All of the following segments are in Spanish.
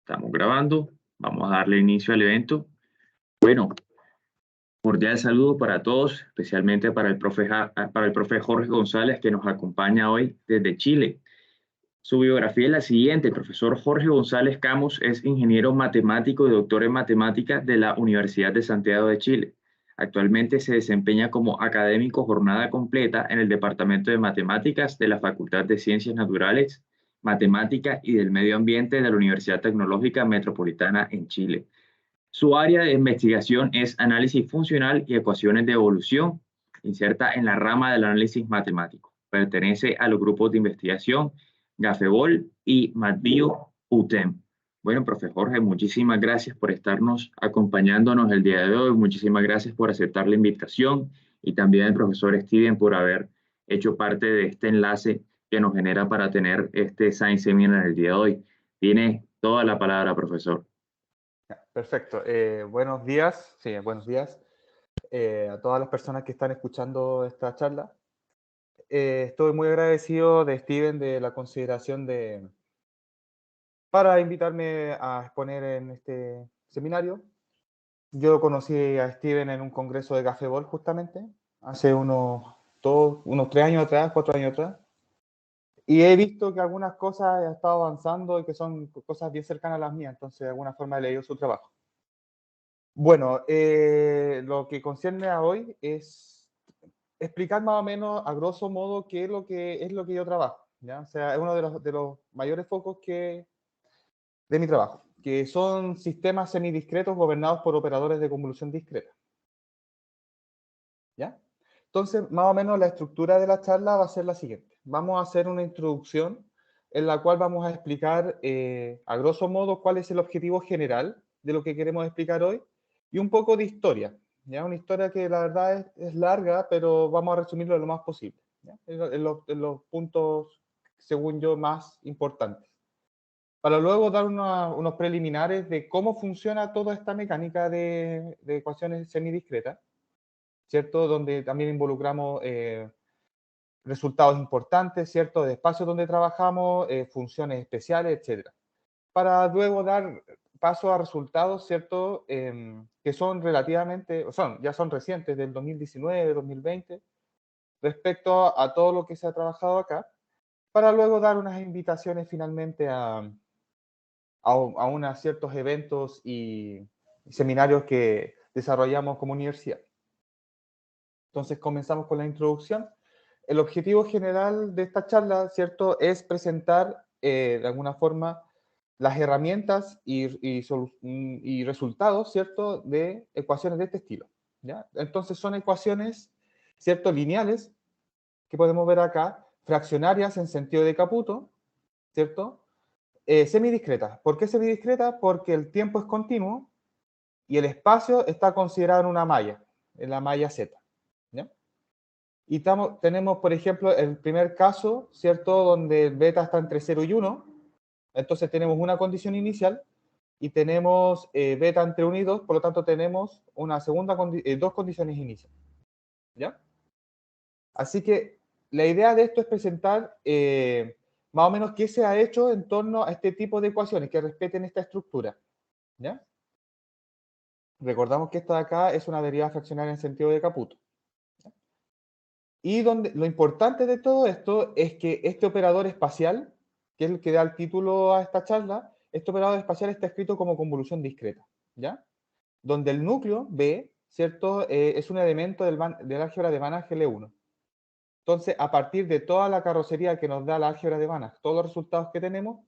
Estamos grabando. Vamos a darle inicio al evento. Bueno, cordial saludo para todos, especialmente para para el profe Jorge González, que nos acompaña hoy desde Chile. Su biografía es la siguiente. El profesor Jorge González Camus es ingeniero matemático y doctor en matemáticas de la Universidad de Santiago de Chile. Actualmente se desempeña como académico jornada completa en el Departamento de Matemáticas de la Facultad de Ciencias Naturales, Matemática y del Medio Ambiente de la Universidad Tecnológica Metropolitana en Chile. Su área de investigación es análisis funcional y ecuaciones de evolución, inserta en la rama del análisis matemático. Pertenece a los grupos de investigación GAFEBOL y MATBIO UTEM. Bueno, profe Jorge, muchísimas gracias por estarnos acompañándonos el día de hoy. Muchísimas gracias por aceptar la invitación y también al profesor Steven por haber hecho parte de este enlace que nos genera para tener este Science Seminar el día de hoy. Tiene toda la palabra, profesor. Perfecto. Buenos días, sí, buenos días a todas las personas que están escuchando esta charla. Estoy muy agradecido de Steven de la consideración para invitarme a exponer en este seminario. Yo conocí a Steven en un congreso de Gafebol justamente, hace unos 3 años atrás, 4 años atrás. Y he visto que algunas cosas han estado avanzando y que son cosas bien cercanas a las mías, entonces de alguna forma he leído su trabajo. Bueno, lo que concierne a hoy es explicar más o menos a grosso modo qué es lo que yo trabajo, ¿ya? O sea, es uno de los mayores focos de mi trabajo, que son sistemas semidiscretos gobernados por operadores de convolución discreta, ¿ya? Entonces, más o menos la estructura de la charla va a ser la siguiente. Vamos a hacer una introducción en la cual vamos a explicar a grosso modo cuál es el objetivo general de lo que queremos explicar hoy y un poco de historia, ¿ya? Una historia que la verdad es larga, pero vamos a resumirlo lo más posible, ¿ya? En los puntos, según yo, más importantes. Para luego dar unos preliminares de cómo funciona toda esta mecánica de ecuaciones semidiscretas, ¿cierto? Donde también involucramos resultados importantes, ¿cierto? De espacios donde trabajamos, funciones especiales, etc. Para luego dar paso a resultados, ¿cierto? Que son relativamente, ya son recientes, del 2019, 2020, respecto a todo lo que se ha trabajado acá, para luego dar unas invitaciones finalmente a unos ciertos eventos y seminarios que desarrollamos como universidad. Entonces comenzamos con la introducción. El objetivo general de esta charla, ¿cierto?, es presentar de alguna forma las herramientas y resultados, ¿cierto?, de ecuaciones de este estilo, ¿ya? Entonces son ecuaciones, ¿cierto?, lineales, que podemos ver acá, fraccionarias en sentido de Caputo, ¿cierto?, semidiscretas. ¿Por qué semidiscretas? Porque el tiempo es continuo y el espacio está considerado en la malla Z, ¿ya? Y tenemos, por ejemplo, el primer caso, ¿cierto?, donde el beta está entre 0 y 1. Entonces tenemos una condición inicial y tenemos beta entre 1 y 2, por lo tanto tenemos dos condiciones iniciales, ¿ya? Así que la idea de esto es presentar más o menos qué se ha hecho en torno a este tipo de ecuaciones que respeten esta estructura, ¿ya? Recordamos que esta de acá es una derivada fraccionaria en sentido de Caputo. Y lo importante de todo esto es que este operador espacial, que es el que da el título a esta charla, este operador espacial está escrito como convolución discreta, ¿ya? Donde el núcleo B, ¿cierto?, es un elemento del álgebra de Banach L1. Entonces, a partir de toda la carrocería que nos da la álgebra de Banach, todos los resultados que tenemos,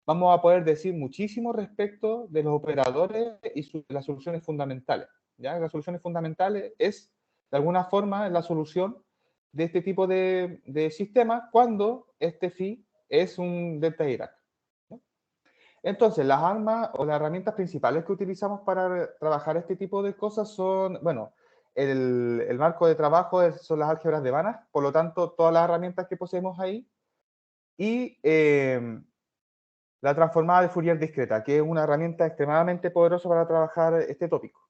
vamos a poder decir muchísimo respecto de los operadores y las soluciones fundamentales, ¿ya? Las soluciones fundamentales es, de alguna forma, la solución de este tipo de sistemas cuando este phi es un delta Dirac, ¿no? Entonces, las armas o las herramientas principales que utilizamos para trabajar este tipo de cosas son, bueno, el marco de trabajo son las álgebras de Banach, por lo tanto, todas las herramientas que poseemos ahí, y la transformada de Fourier discreta, que es una herramienta extremadamente poderosa para trabajar este tópico.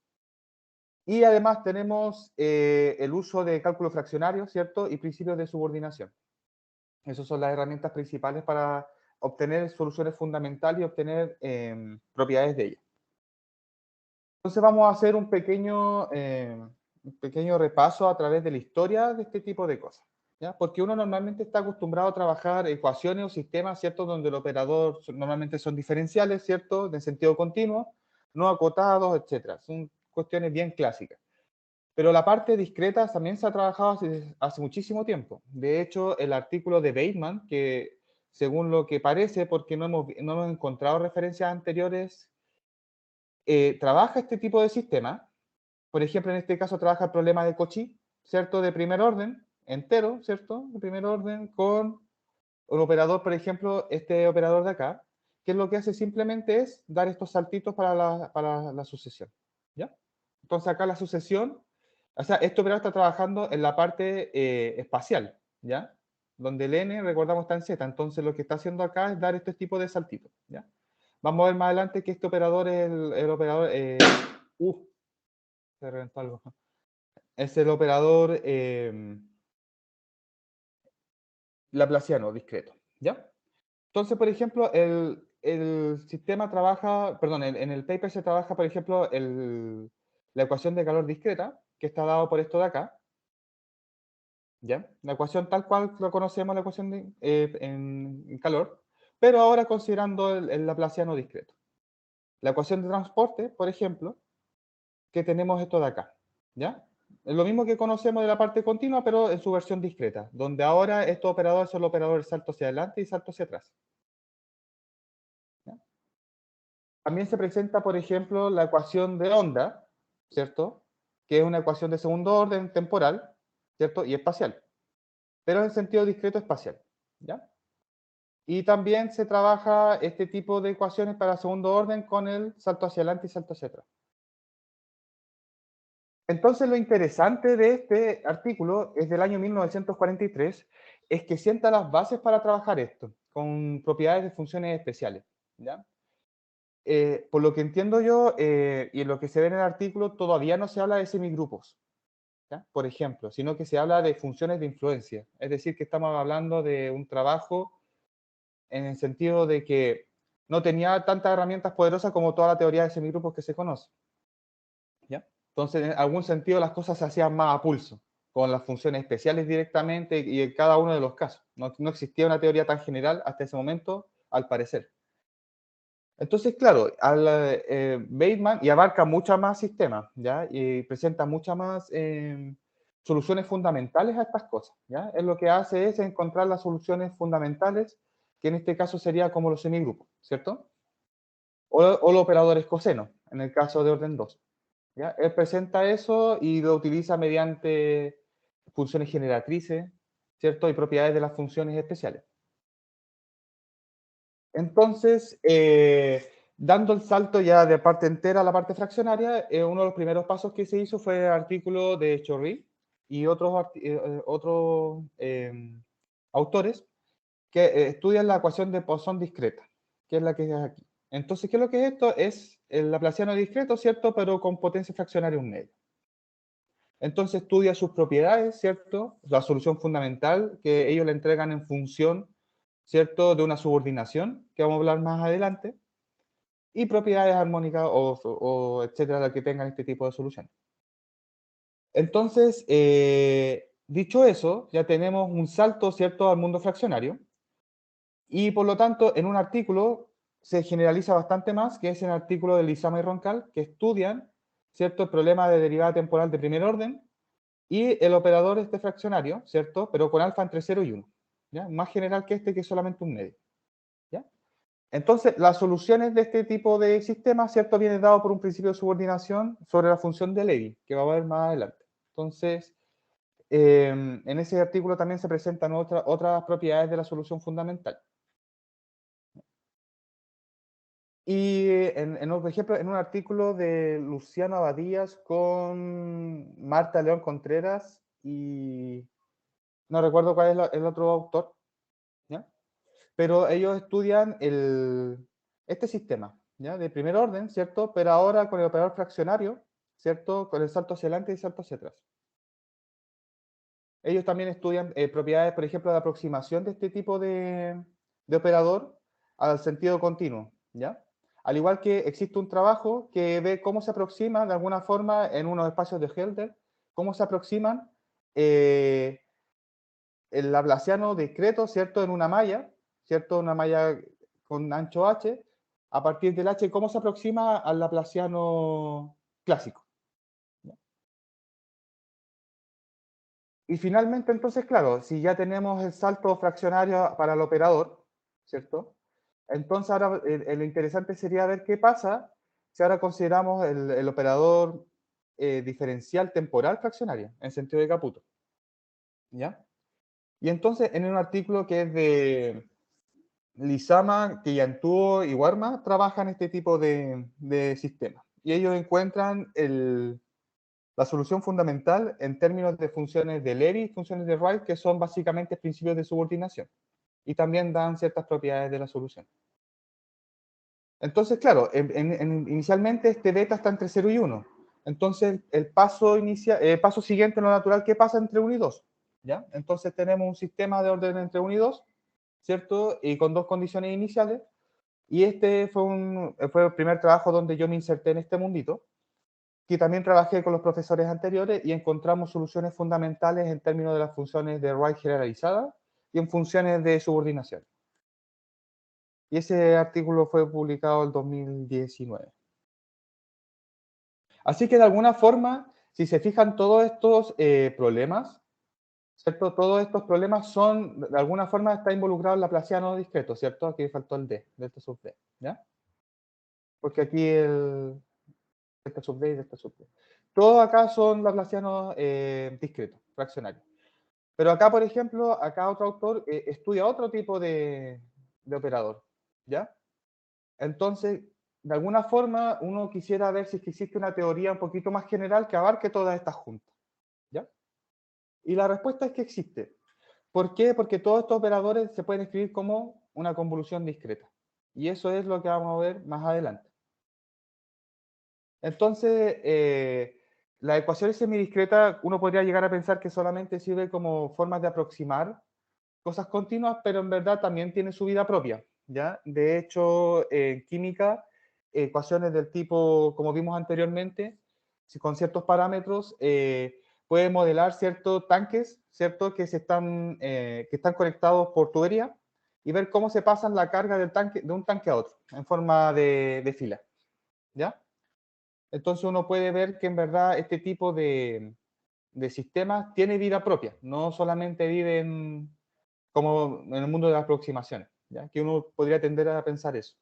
Y además tenemos el uso de cálculo fraccionario, ¿cierto? Y principios de subordinación. Esas son las herramientas principales para obtener soluciones fundamentales y obtener propiedades de ellas. Entonces vamos a hacer un pequeño repaso a través de la historia de este tipo de cosas, ¿ya? Porque uno normalmente está acostumbrado a trabajar ecuaciones o sistemas, ¿cierto? Donde el operador normalmente son diferenciales, ¿cierto? De sentido continuo, no acotados, etcétera. Son cuestiones bien clásicas. Pero la parte discreta también se ha trabajado hace muchísimo tiempo. De hecho, el artículo de Bateman, que según lo que parece, porque no hemos encontrado referencias anteriores, trabaja este tipo de sistema. Por ejemplo, en este caso trabaja el problema de Cauchy, ¿cierto? De primer orden, entero, ¿cierto? De primer orden con un operador, por ejemplo, este operador de acá, que lo que hace simplemente es dar estos saltitos para la sucesión, ¿ya? Entonces acá la sucesión, o sea, este operador está trabajando en la parte espacial, ¿ya? Donde el n, recordamos, está en z, entonces lo que está haciendo acá es dar este tipo de saltitos, ¿ya? Vamos a ver más adelante que este operador es el operador... se reventó algo. Es el operador laplaciano discreto, ¿ya? Entonces, por ejemplo, el sistema trabaja, perdón, en el paper se trabaja, por ejemplo, la ecuación de calor discreta, que está dado por esto de acá, ¿ya? La ecuación tal cual lo conocemos, la ecuación en calor, pero ahora considerando el laplaciano discreto. La ecuación de transporte, por ejemplo, que tenemos esto de acá, ¿ya? Es lo mismo que conocemos de la parte continua, pero en su versión discreta, donde ahora estos operadores son los operadores salto hacia adelante y salto hacia atrás. ¿Ya? También se presenta, por ejemplo, la ecuación de onda, ¿cierto? Que es una ecuación de segundo orden temporal, ¿cierto? Y espacial, pero en sentido discreto espacial, ¿ya? Y también se trabaja este tipo de ecuaciones para segundo orden con el salto hacia adelante y salto hacia atrás. Entonces, lo interesante de este artículo es del año 1943, es que sienta las bases para trabajar esto, con propiedades de funciones especiales, ¿ya? Por lo que entiendo yo, y en lo que se ve en el artículo, todavía no se habla de semigrupos, ¿ya? Por ejemplo, sino que se habla de funciones de influencia. Es decir, que estamos hablando de un trabajo en el sentido de que no tenía tantas herramientas poderosas como toda la teoría de semigrupos que se conoce, ¿ya? Entonces, en algún sentido, las cosas se hacían más a pulso, con las funciones especiales directamente y en cada uno de los casos. No existía una teoría tan general hasta ese momento, al parecer. Entonces, claro, Bateman y abarca muchas más sistemas, ¿ya? Y presenta muchas más soluciones fundamentales a estas cosas, ¿ya? Él lo que hace es encontrar las soluciones fundamentales, que en este caso sería como los semigrupos, ¿cierto? O los operadores coseno, en el caso de orden 2. ¿Ya? Él presenta eso y lo utiliza mediante funciones generatrices, ¿cierto? Y propiedades de las funciones especiales. Entonces, dando el salto ya de parte entera a la parte fraccionaria, uno de los primeros pasos que se hizo fue el artículo de Chorry y otros autores que estudian la ecuación de Poisson discreta, que es la que es aquí. Entonces, ¿qué es lo que es esto? Es el laplaciano discreto, ¿cierto? Pero con potencia fraccionaria un medio. Entonces estudia sus propiedades, ¿cierto? La solución fundamental que ellos le entregan en función, ¿cierto? De una subordinación, que vamos a hablar más adelante, y propiedades armónicas o etcétera, que tengan este tipo de soluciones. Entonces, dicho eso, ya tenemos un salto, ¿cierto?, al mundo fraccionario, y por lo tanto, en un artículo se generaliza bastante más, que es el artículo de Lizama y Roncal, que estudian, ¿cierto?, el problema de derivada temporal de primer orden, y el operador este fraccionario, ¿cierto? Pero con alfa entre 0 y 1, ¿ya? Más general que este, que es solamente un medio, ¿ya? Entonces, las soluciones de este tipo de sistemas, ¿cierto? Vienen dado por un principio de subordinación sobre la función de Levi, que va a ver más adelante. Entonces, en ese artículo también se presentan otras propiedades de la solución fundamental. Y, por ejemplo, en un artículo de Luciano Abadías con Marta León Contreras y no recuerdo cuál es el otro autor, ¿ya? Pero ellos estudian este sistema, ¿ya? De primer orden, ¿cierto? Pero ahora con el operador fraccionario, ¿cierto? Con el salto hacia adelante y salto hacia atrás. Ellos también estudian propiedades, por ejemplo, de aproximación de este tipo de operador al sentido continuo, ¿ya? Al igual que existe un trabajo que ve cómo se aproxima de alguna forma en unos espacios de Helder, cómo se aproximan el laplaciano discreto, ¿cierto? En una malla, ¿cierto? Una malla con ancho h, a partir del h, ¿cómo se aproxima al laplaciano clásico? Y finalmente, entonces, claro, si ya tenemos el salto fraccionario para el operador, ¿cierto? Entonces ahora lo interesante sería ver qué pasa si ahora consideramos el operador diferencial temporal fraccionario, en sentido de Caputo, ¿ya? Y entonces, en un artículo que es de Lizama, Killantuo y Warma, trabajan este tipo de sistemas. Y ellos encuentran la solución fundamental en términos de funciones de Levy y funciones de Wright, que son básicamente principios de subordinación. Y también dan ciertas propiedades de la solución. Entonces, claro, inicialmente este beta está entre 0 y 1. Entonces, el paso siguiente en lo natural, ¿qué pasa entre 1 y 2? ¿Ya? Entonces tenemos un sistema de orden entre 1 y 2, ¿cierto? Y con dos condiciones iniciales. Y este fue el primer trabajo donde yo me inserté en este mundito, que también trabajé con los profesores anteriores y encontramos soluciones fundamentales en términos de las funciones de Wright generalizadas y en funciones de subordinación. Y ese artículo fue publicado en 2019. Así que de alguna forma, si se fijan todos estos problemas, ¿cierto? Todos estos problemas son, de alguna forma está involucrado el laplaciano discreto, ¿cierto? Aquí faltó el D, delta sub D, ¿ya? Porque aquí el delta sub D y delta sub D. Todos acá son laplacianos discretos, fraccionarios. Pero acá, por ejemplo, acá otro autor estudia otro tipo de operador, ¿ya? Entonces, de alguna forma, uno quisiera ver si es que existe una teoría un poquito más general que abarque todas estas juntas, ¿ya? Y la respuesta es que existe. ¿Por qué? Porque todos estos operadores se pueden escribir como una convolución discreta. Y eso es lo que vamos a ver más adelante. Entonces, las ecuaciones semidiscretas, uno podría llegar a pensar que solamente sirve como formas de aproximar cosas continuas, pero en verdad también tiene su vida propia, ¿ya? De hecho, en química, ecuaciones del tipo, como vimos anteriormente, con ciertos parámetros, puede modelar ciertos tanques, ¿cierto? Que están conectados por tubería y ver cómo se pasan la carga del tanque, de un tanque a otro, en forma de fila, ¿ya? Entonces uno puede ver que en verdad este tipo de sistemas tiene vida propia, no solamente viven como en el mundo de las aproximaciones, ¿ya? Que uno podría tender a pensar eso.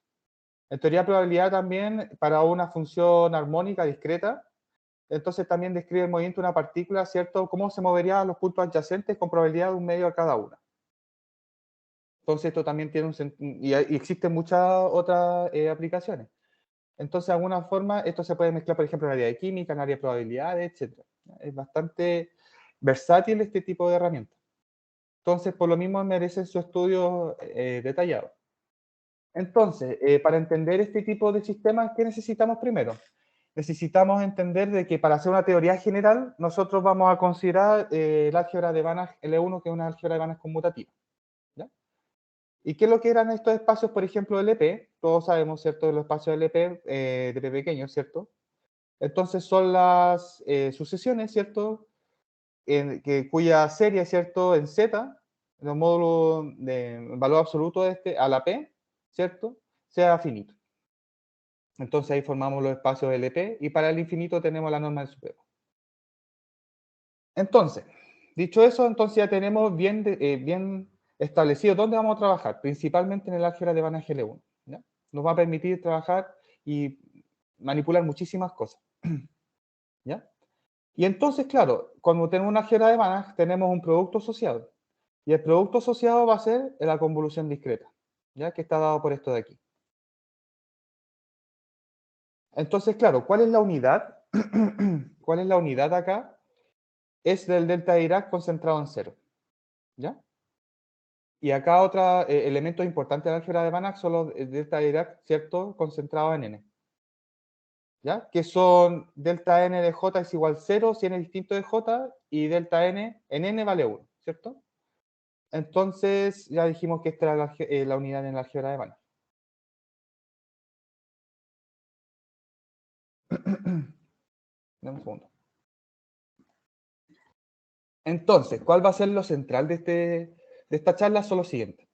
En teoría de probabilidad también, para una función armónica discreta, entonces también describe el movimiento de una partícula, ¿cierto? Cómo se movería a los puntos adyacentes con probabilidad de un medio a cada una. Entonces esto también tiene un sentido, y existen muchas otras aplicaciones. Entonces, de alguna forma, esto se puede mezclar, por ejemplo, en el área de química, en el área de probabilidades, etc. Es bastante versátil este tipo de herramientas. Entonces, por lo mismo, merecen su estudio detallado. Entonces, para entender este tipo de sistemas, ¿qué necesitamos primero? Necesitamos entender de que para hacer una teoría general, nosotros vamos a considerar el álgebra de Banach L1, que es una álgebra de Banach conmutativa. ¿Ya? ¿Y qué es lo que eran estos espacios, por ejemplo, LP? Todos sabemos, ¿cierto?, de los espacios LP, de P pequeños, ¿cierto? Entonces son las sucesiones, ¿cierto? Cuya serie, ¿cierto? En Z, en el módulo de valor absoluto de este a la P, ¿cierto? Sea finito. Entonces ahí formamos los espacios LP y para el infinito tenemos la norma del supremo. Entonces, dicho eso, entonces ya tenemos bien establecido dónde vamos a trabajar, principalmente en el álgebra de Banach L1. ¿Ya? Nos va a permitir trabajar y manipular muchísimas cosas. ¿Ya? Y entonces, claro, cuando tenemos una álgebra de Banach, tenemos un producto asociado. Y el producto asociado va a ser la convolución discreta, ¿ya? Que está dado por esto de aquí. Entonces, claro, ¿cuál es la unidad? ¿Cuál es la unidad acá? Es del delta de Dirac concentrado en cero, ¿ya? Y acá otro elemento importante de la álgebra de Banach son los delta de Dirac, ¿cierto? Concentrado en n, ¿ya? Que son delta n de j es igual a 0 si n es distinto de j y delta n en n vale 1, ¿cierto? Entonces ya dijimos que esta era la unidad en la álgebra de Banach. Dame un segundo. Entonces, ¿cuál va a ser lo central de esta charla? Son lo siguiente.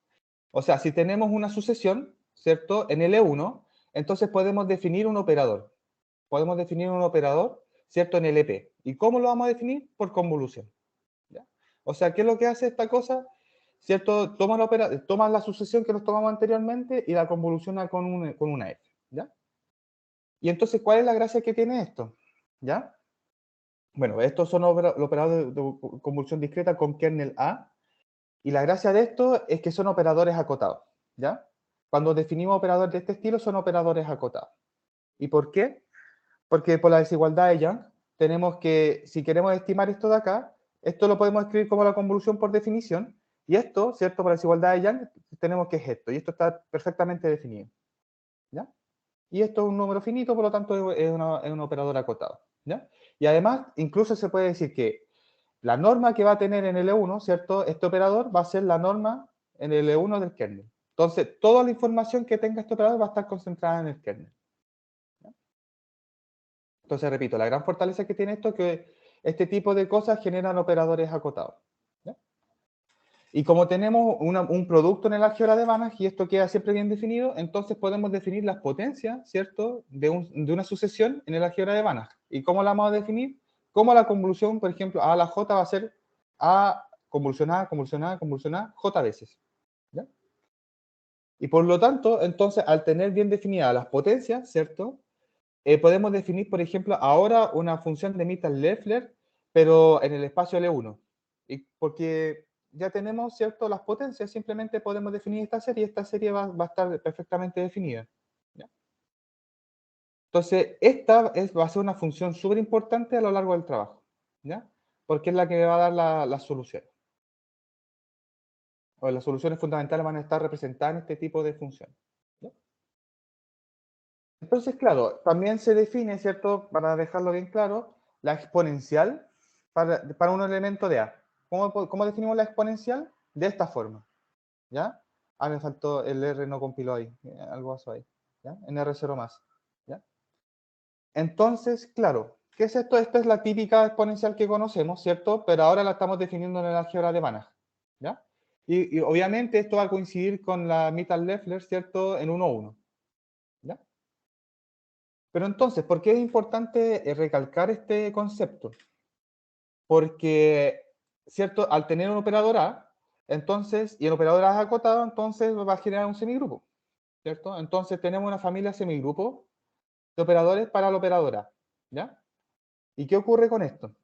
O sea, si tenemos una sucesión, ¿cierto? En L1, entonces podemos definir un operador. Podemos definir un operador, ¿cierto? En LP. ¿Y cómo lo vamos a definir? Por convolución. ¿Ya? O sea, ¿qué es lo que hace esta cosa? ¿Cierto? Toma la sucesión que nos tomamos anteriormente y la convoluciona con una F. ¿Ya? Y entonces, ¿cuál es la gracia que tiene esto? ¿Ya? Bueno, estos son los operadores de convolución discreta con kernel A. Y la gracia de esto es que son operadores acotados. ¿Ya? Cuando definimos operadores de este estilo, son operadores acotados. ¿Y por qué? Porque por la desigualdad de Young, tenemos que, si queremos estimar esto de acá, esto lo podemos escribir como la convolución por definición, y esto, ¿cierto? Por la desigualdad de Young, tenemos que es esto, y esto está perfectamente definido. ¿Ya? Y esto es un número finito, por lo tanto es un operador acotado. ¿Ya? Y además, incluso se puede decir que la norma que va a tener en L1, ¿cierto? Este operador va a ser la norma en L1 del kernel. Entonces, toda la información que tenga este operador va a estar concentrada en el kernel. Entonces, repito, la gran fortaleza que tiene esto es que este tipo de cosas generan operadores acotados. ¿Ya? Y como tenemos un producto en el álgebra de Banach y esto queda siempre bien definido, entonces podemos definir las potencias, ¿cierto?, de una sucesión en el álgebra de Banach. ¿Y cómo la vamos a definir? Como la convolución, por ejemplo, A a la J va a ser A convulsionada, convulsionada, convulsionada, J veces. ¿Ya? Y por lo tanto, entonces, al tener bien definidas las potencias, ¿cierto?, podemos definir, por ejemplo, ahora una función de Mittal-Leffler, pero en el espacio L1. Y porque ya tenemos, ¿cierto?, las potencias, simplemente podemos definir esta serie va a estar perfectamente definida. ¿Ya? Entonces, va a ser una función súper importante a lo largo del trabajo, ¿ya? Porque es la que me va a dar la solución. O las soluciones fundamentales van a estar representadas en este tipo de funciones. ¿Ya? Entonces, claro, también se define, ¿cierto? Para dejarlo bien claro, la exponencial para un elemento de A. ¿Cómo definimos la exponencial? De esta forma, ¿ya? Ah, me faltó el R, no compiló ahí, algo pasó ahí, ¿ya? En R0 más, ¿ya? Entonces, claro, ¿qué es esto? Esta es la típica exponencial que conocemos, ¿cierto? Pero ahora la estamos definiendo en el álgebra de Banach, ¿ya? Y obviamente esto va a coincidir con la Mittal-Leffler, ¿cierto? En 1,1, ¿ya? Pero entonces, ¿por qué es importante recalcar este concepto? Porque, ¿cierto? Al tener un operador A, entonces, y el operador A es acotado, entonces va a generar un semigrupo, ¿cierto? Entonces tenemos una familia semigrupo de operadores para el operador A, ¿ya? ¿Y qué ocurre con esto?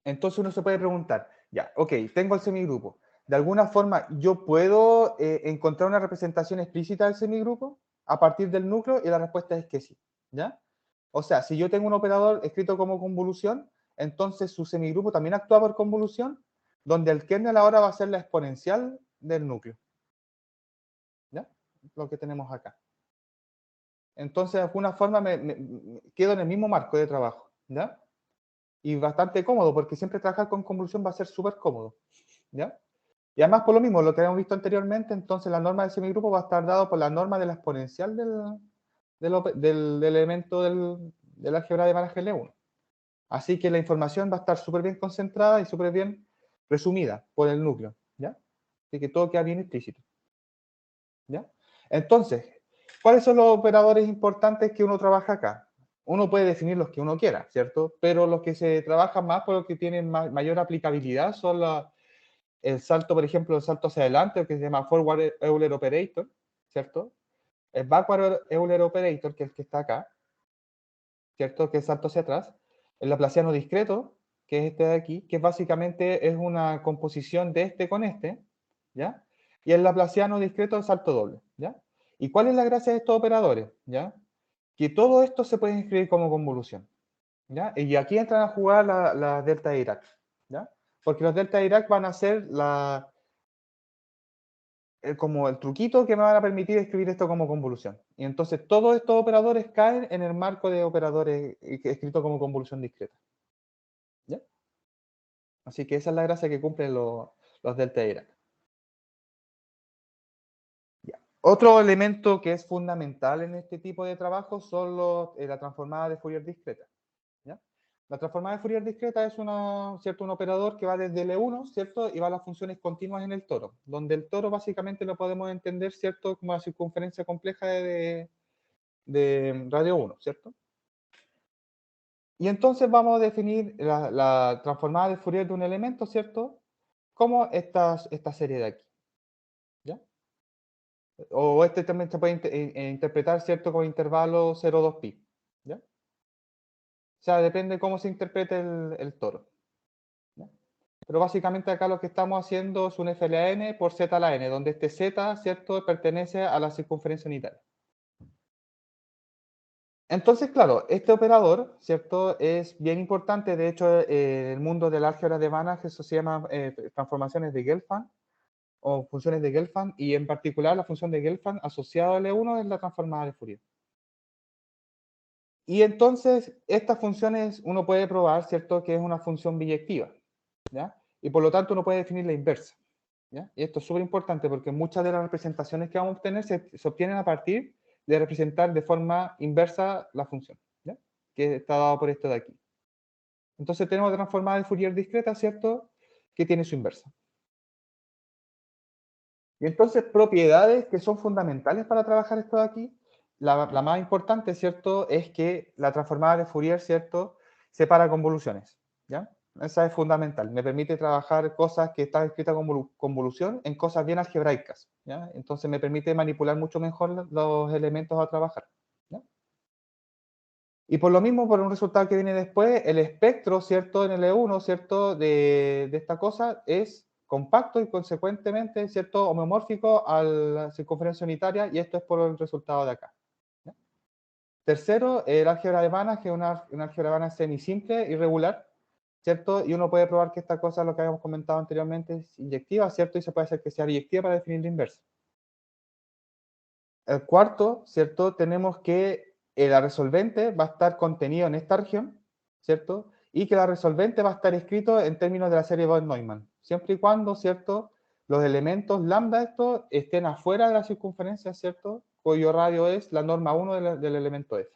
Entonces uno se puede preguntar, ya, ok, tengo el semigrupo. ¿De alguna forma yo puedo encontrar una representación explícita del semigrupo a partir del núcleo? Y la respuesta es que sí, ¿ya? O sea, si yo tengo un operador escrito como convolución, entonces su semigrupo también actúa por convolución, donde el kernel ahora va a ser la exponencial del núcleo, ¿ya? Lo que tenemos acá. Entonces, de alguna forma me quedo en el mismo marco de trabajo, ¿ya? Y bastante cómodo, porque siempre trabajar con convolución va a ser súper cómodo, ¿ya? Y además, por lo mismo, lo que hemos visto anteriormente, entonces la norma del semigrupo va a estar dado por la norma de la exponencial del elemento del álgebra de Banach L1. Así que la información va a estar súper bien concentrada y súper bien resumida por el núcleo, ¿ya? Así que todo queda bien explícito, ¿ya? Entonces, ¿cuáles son los operadores importantes que uno trabaja acá? Uno puede definir los que uno quiera, ¿cierto? Pero los que se trabajan más, por los que tienen mayor aplicabilidad, son el salto, por ejemplo, el salto hacia adelante, el que se llama Forward Euler Operator, ¿cierto? El Backward Euler Operator, que es el que está acá, ¿cierto? Que es salto hacia atrás. El laplaciano discreto, que es este de aquí, que básicamente es una composición de este con este, ¿ya? Y el laplaciano discreto es salto doble, ¿ya? ¿Y cuál es la gracia de estos operadores? ¿Ya? Que todo esto se puede escribir como convolución, ¿ya? Y aquí entran a jugar las delta de Dirac, ¿ya? Porque los delta de Dirac van a ser como el truquito que me van a permitir escribir esto como convolución. Y entonces todos estos operadores caen en el marco de operadores escritos como convolución discreta, ¿ya? Así que esa es la gracia que cumplen los delta de Dirac. Ya. Otro elemento que es fundamental en este tipo de trabajo son la transformada de Fourier discreta. ¿Ya? La transformada de Fourier discreta es ¿cierto? Un operador que va desde L1, ¿cierto? Y va a las funciones continuas en el toro, donde el toro básicamente lo podemos entender, ¿cierto? Como la circunferencia compleja de radio 1, ¿cierto? Y entonces vamos a definir la transformada de Fourier de un elemento, ¿cierto? Como esta serie de aquí. ¿Ya? O este también se puede interpretar, ¿cierto? Como intervalo 0,2pi. ¿Ya? O sea, depende cómo se interprete el toro. ¿Ya? Pero básicamente acá lo que estamos haciendo es un f a la n por z a la n, donde este z, ¿cierto? Pertenece a la circunferencia unitaria. Entonces, claro, este operador, ¿cierto? Es bien importante. De hecho, en el mundo del álgebra de Banach, eso se llama transformaciones de Gelfand o funciones de Gelfand, y en particular la función de Gelfand asociada a L1 es la transformada de Fourier. Y entonces, estas funciones uno puede probar, ¿cierto? Que es una función biyectiva, ¿ya? Y por lo tanto uno puede definir la inversa, ¿ya? Y esto es súper importante porque muchas de las representaciones que vamos a obtener se obtienen a partir de representar de forma inversa la función, ¿ya? Que está dado por esto de aquí. Entonces tenemos la transformada de Fourier discreta, ¿cierto? Que tiene su inversa. Y entonces propiedades que son fundamentales para trabajar esto de aquí. La más importante, ¿cierto? Es que la transformada de Fourier, ¿cierto? Separa convoluciones, ¿ya? Esa es fundamental. Me permite trabajar cosas que están escritas con convolución en cosas bien algebraicas, ¿ya? Entonces me permite manipular mucho mejor los elementos a trabajar, ¿ya? Y por lo mismo, por un resultado que viene después, el espectro, ¿cierto? En el E1, ¿cierto? De esta cosa es compacto y consecuentemente, ¿cierto? Homomórfico a la circunferencia unitaria, y esto es por el resultado de acá. ¿Ya? Tercero, el álgebra de Banach, que es una álgebra de Banach semisimple, irregular, ¿cierto? Y uno puede probar que esta cosa, lo que habíamos comentado anteriormente, es inyectiva, ¿cierto? Y se puede hacer que sea inyectiva para definir la inversa. El cuarto, ¿cierto? Tenemos que la resolvente va a estar contenido en esta región, ¿cierto? Y que la resolvente va a estar escrito en términos de la serie von-Neumann, siempre y cuando, ¿cierto? Los elementos lambda estos estén afuera de la circunferencia, ¿cierto? Cuyo radio es la norma 1 del elemento F.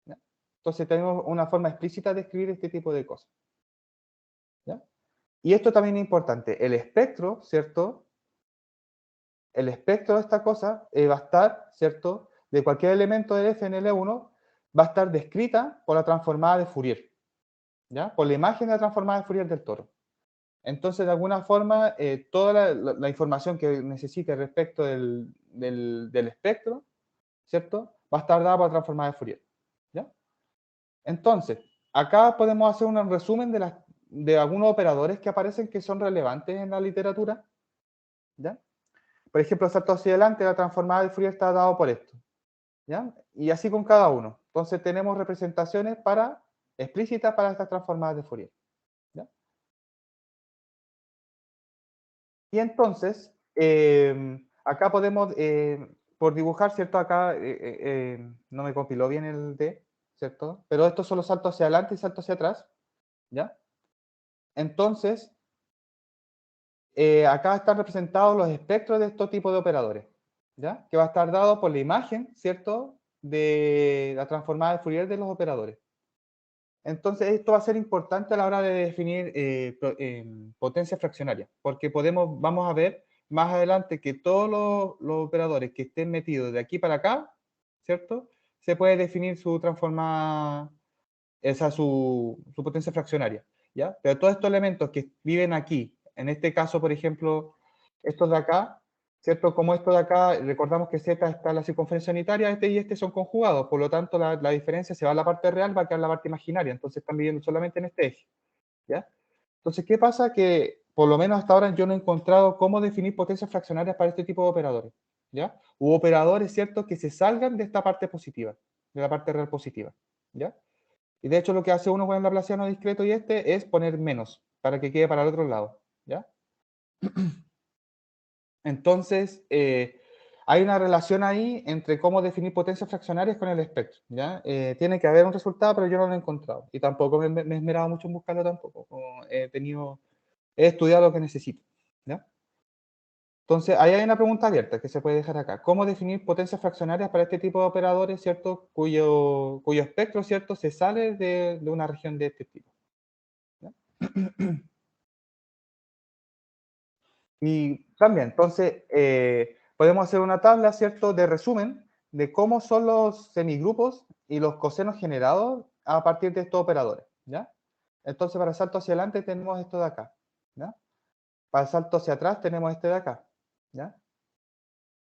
¿Ya? Entonces tenemos una forma explícita de escribir este tipo de cosas. ¿Ya? Y esto también es importante. El espectro, ¿cierto? El espectro de esta cosa va a estar, ¿cierto? De cualquier elemento del F en L1 va a estar descrita por la transformada de Fourier, ¿ya? Por la imagen de la transformada de Fourier del toro. Entonces, de alguna forma, toda la información que necesite respecto del espectro, ¿cierto? Va a estar dada por la transformada de Fourier, ¿ya? Entonces, acá podemos hacer un resumen de algunos operadores que aparecen que son relevantes en la literatura, ¿ya? Por ejemplo, salto hacia adelante, la transformada de Fourier está dado por esto, ¿ya? Y así con cada uno. Entonces tenemos representaciones explícitas para estas transformadas de Fourier, ¿ya? Y entonces, acá podemos, por dibujar, ¿cierto? Acá no me compiló bien el D, ¿cierto? Pero esto solo salto hacia adelante y salto hacia atrás, ¿ya? Entonces, acá están representados los espectros de estos tipos de operadores, ¿ya? Que va a estar dado por la imagen, ¿cierto? De la transformada de Fourier de los operadores. Entonces, esto va a ser importante a la hora de definir potencia fraccionaria, porque vamos a ver más adelante que todos los operadores que estén metidos de aquí para acá, ¿cierto? Se puede definir su transformada, esa su potencia fraccionaria, ¿ya? Pero todos estos elementos que viven aquí, en este caso, por ejemplo, estos de acá, ¿cierto? Como esto de acá, recordamos que Z está en la circunferencia unitaria, este y este son conjugados, por lo tanto la diferencia se va a la parte real, va a quedar la parte imaginaria, entonces están viviendo solamente en este eje, ¿ya? Entonces, ¿qué pasa? Que por lo menos hasta ahora yo no he encontrado cómo definir potencias fraccionarias para este tipo de operadores, ¿ya? U operadores, ¿cierto? Que se salgan de esta parte positiva, de la parte real positiva, ¿ya? Y de hecho lo que hace uno con el laplaciano discreto y este es poner menos, para que quede para el otro lado, ¿ya? Entonces, hay una relación ahí entre cómo definir potencias fraccionarias con el espectro, ¿ya? Tiene que haber un resultado, pero yo no lo he encontrado. Y tampoco me he esmerado mucho en buscarlo tampoco. He estudiado lo que necesito, ¿ya? Entonces, ahí hay una pregunta abierta que se puede dejar acá. ¿Cómo definir potencias fraccionarias para este tipo de operadores, ¿cierto? Cuyo espectro, ¿cierto? Se sale de una región de este tipo. ¿Ya? Y también, entonces, podemos hacer una tabla, ¿cierto? De resumen de cómo son los semigrupos y los cosenos generados a partir de estos operadores, ¿ya? Entonces, para el salto hacia adelante tenemos esto de acá, ¿ya? Para el salto hacia atrás tenemos este de acá, ¿ya?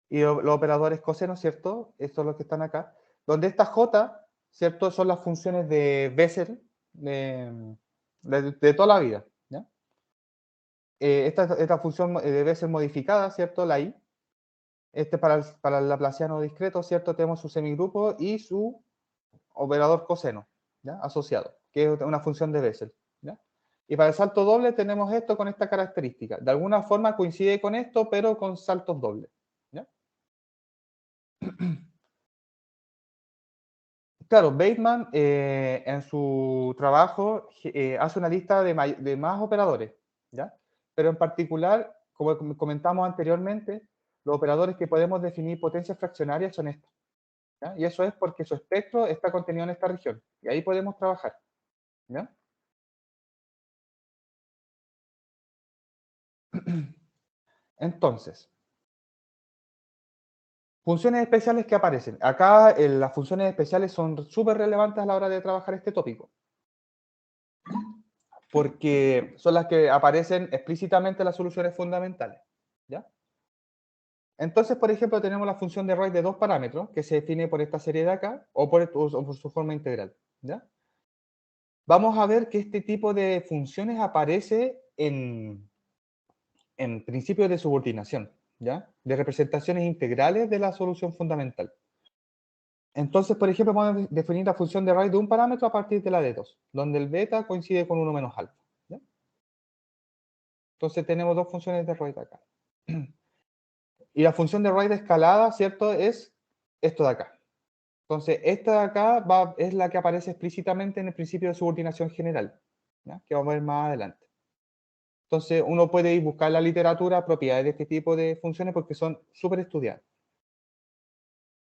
Y los operadores cosenos, ¿cierto? Estos son los que están acá. Donde esta J, ¿cierto? Son las funciones de Bessel de toda la vida, ¿ya? Esta función debe ser modificada, ¿cierto? La I. Para el laplaciano discreto, ¿cierto? Tenemos su semigrupo y su operador coseno, ¿ya? Asociado, que es una función de Bessel, ¿ya? Y para el salto doble tenemos esto con esta característica. De alguna forma coincide con esto, pero con saltos dobles, ¿ya? Claro, Bateman en su trabajo hace una lista de más operadores, ¿ya? Pero en particular, como comentamos anteriormente, los operadores que podemos definir potencias fraccionarias son estos, ¿ya? Y eso es porque su espectro está contenido en esta región, y ahí podemos trabajar, ¿ya? Entonces, funciones especiales que aparecen. Acá las funciones especiales son súper relevantes a la hora de trabajar este tópico, porque son las que aparecen explícitamente en las soluciones fundamentales, ¿ya? Entonces, por ejemplo, tenemos la función de Wright de dos parámetros, que se define por esta serie de acá, o por su forma integral, ¿ya? Vamos a ver que este tipo de funciones aparece en principios de subordinación, ¿ya? De representaciones integrales de la solución fundamental. Entonces, por ejemplo, podemos definir la función de Wright de un parámetro a partir de la de 2, donde el beta coincide con 1 menos alfa, ¿ya? Entonces tenemos dos funciones de Wright acá. Y la función de Wright escalada, ¿cierto? Es esto de acá. Entonces, esta de acá es la que aparece explícitamente en el principio de subordinación general, ¿ya? Que vamos a ver más adelante. Entonces, uno puede ir buscar en la literatura propiedades de este tipo de funciones porque son súper estudiadas.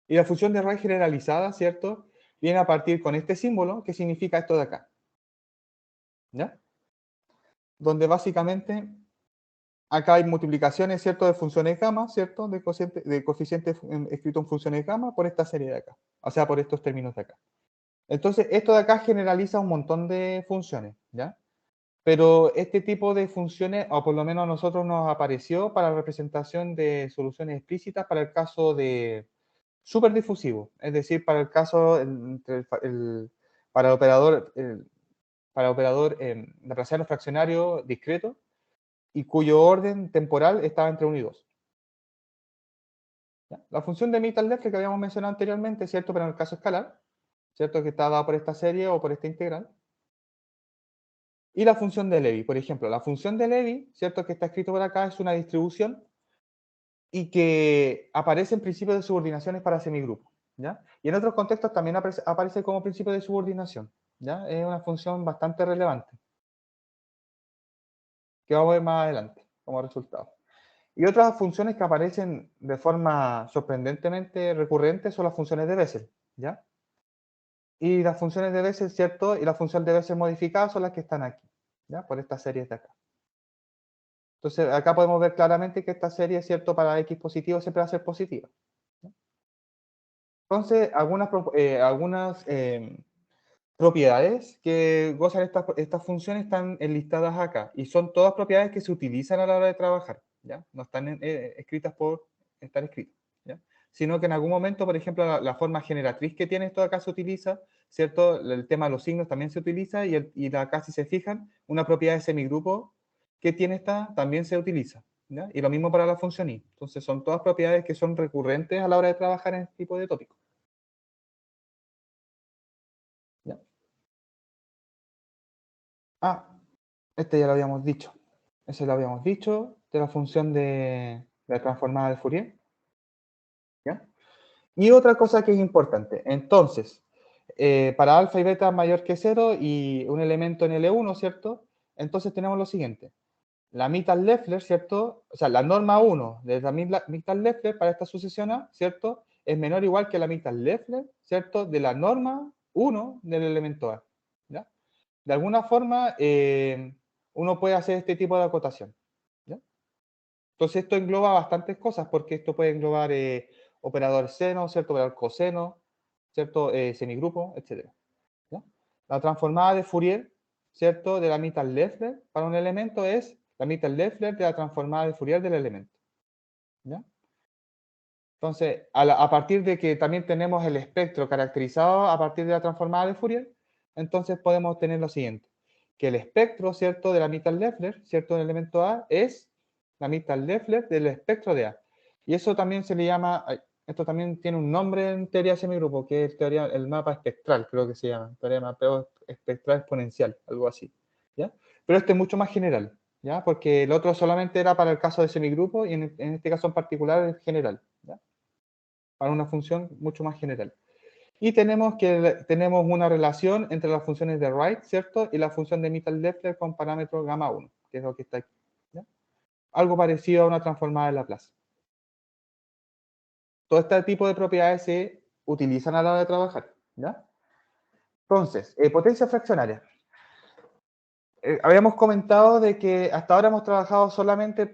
Y la función de Wright generalizada, ¿cierto? Viene a partir con este símbolo que significa esto de acá, ¿ya? Donde básicamente acá hay multiplicaciones, ¿cierto? De funciones gamma, ¿cierto? De coeficientes escrito en funciones gamma por esta serie de acá, o sea, por estos términos de acá. Entonces, esto de acá generaliza un montón de funciones, ¿ya? Pero este tipo de funciones, o por lo menos a nosotros nos apareció para representación de soluciones explícitas para el caso de superdifusivo, es decir, para el caso para el operador laplaciano fraccionario discreto y cuyo orden temporal estaba entre 1 y 2. ¿Ya? La función de Mittal-Leffler que habíamos mencionado anteriormente, ¿cierto? Pero en el caso escalar, ¿cierto? Que está dada por esta serie o por esta integral. Y la función de Levy, por ejemplo, la función de Levy, ¿cierto? Que está escrito por acá, es una distribución y que aparece en principios de subordinaciones para semigrupos, ¿ya? Y en otros contextos también aparece como principio de subordinación, ¿ya? Es una función bastante relevante, que vamos a ver más adelante como resultado. Y otras funciones que aparecen de forma sorprendentemente recurrente son las funciones de Bessel, ¿ya? Y las funciones de Bessel, ¿cierto? Y la función de Bessel modificada son las que están aquí, ¿ya? Por estas series de acá. Entonces, acá podemos ver claramente que esta serie, ¿cierto? Para X positivo siempre va a ser positiva, ¿no? Entonces, algunas propiedades que gozan estas funciones están enlistadas acá y son todas propiedades que se utilizan a la hora de trabajar, ¿ya? No están escritas por estar escritas, ¿ya? Sino que en algún momento, por ejemplo, la forma generatriz que tiene esto acá se utiliza, ¿cierto? El tema de los signos también se utiliza y acá, si se fijan, una propiedad de semigrupo que tiene esta también se utiliza, ¿ya? Y lo mismo para la función i. Entonces, son todas propiedades que son recurrentes a la hora de trabajar en este tipo de tópicos, ¿ya? Ah, este ya lo habíamos dicho. Ese lo habíamos dicho, de la función de la transformada de Fourier, ¿ya? Y otra cosa que es importante, entonces, para alfa y beta mayor que 0 y un elemento en L1, ¿cierto? Entonces tenemos lo siguiente. la Mittal-Leffler, ¿cierto? O sea, la norma 1 de la Mittal-Leffler para esta sucesión A, ¿cierto? Es menor o igual que la Mittal-Leffler, ¿cierto? De la norma 1 del elemento A, ¿ya? De alguna forma, uno puede hacer este tipo de acotación, ¿ya? Entonces, esto engloba bastantes cosas, porque esto puede englobar operador seno, ¿cierto? Operador coseno, ¿cierto? Semigrupo, etc. ¿Ya? La transformada de Fourier, ¿cierto? De la Mittal-Leffler para un elemento es la Mittal-Leffler de la transformada de Fourier del elemento, ¿ya? Entonces, a partir de que también tenemos el espectro caracterizado a partir de la transformada de Fourier, entonces podemos obtener lo siguiente, que el espectro, ¿cierto? De la Mittal-Leffler, ¿cierto? Del elemento A es la Mittal-Leffler del espectro de A. Y eso también se le llama, esto también tiene un nombre en teoría de semigrupo, que es teoría, el mapa espectral, creo que se llama, teoría de mapeo espectral exponencial, algo así, ¿ya? Pero este es mucho más general, ¿ya? Porque el otro solamente era para el caso de semigrupo y en este caso en particular es general, ¿ya? Para una función mucho más general. Y tenemos una relación entre las funciones de Wright, ¿cierto? Y la función de Mittal-Leffler con parámetro gamma 1, que es lo que está aquí, ¿ya? Algo parecido a una transformada de Laplace. Todo este tipo de propiedades se utilizan a la hora de trabajar, ¿ya? Entonces, potencia fraccionaria. Habíamos comentado de que hasta ahora hemos trabajado solamente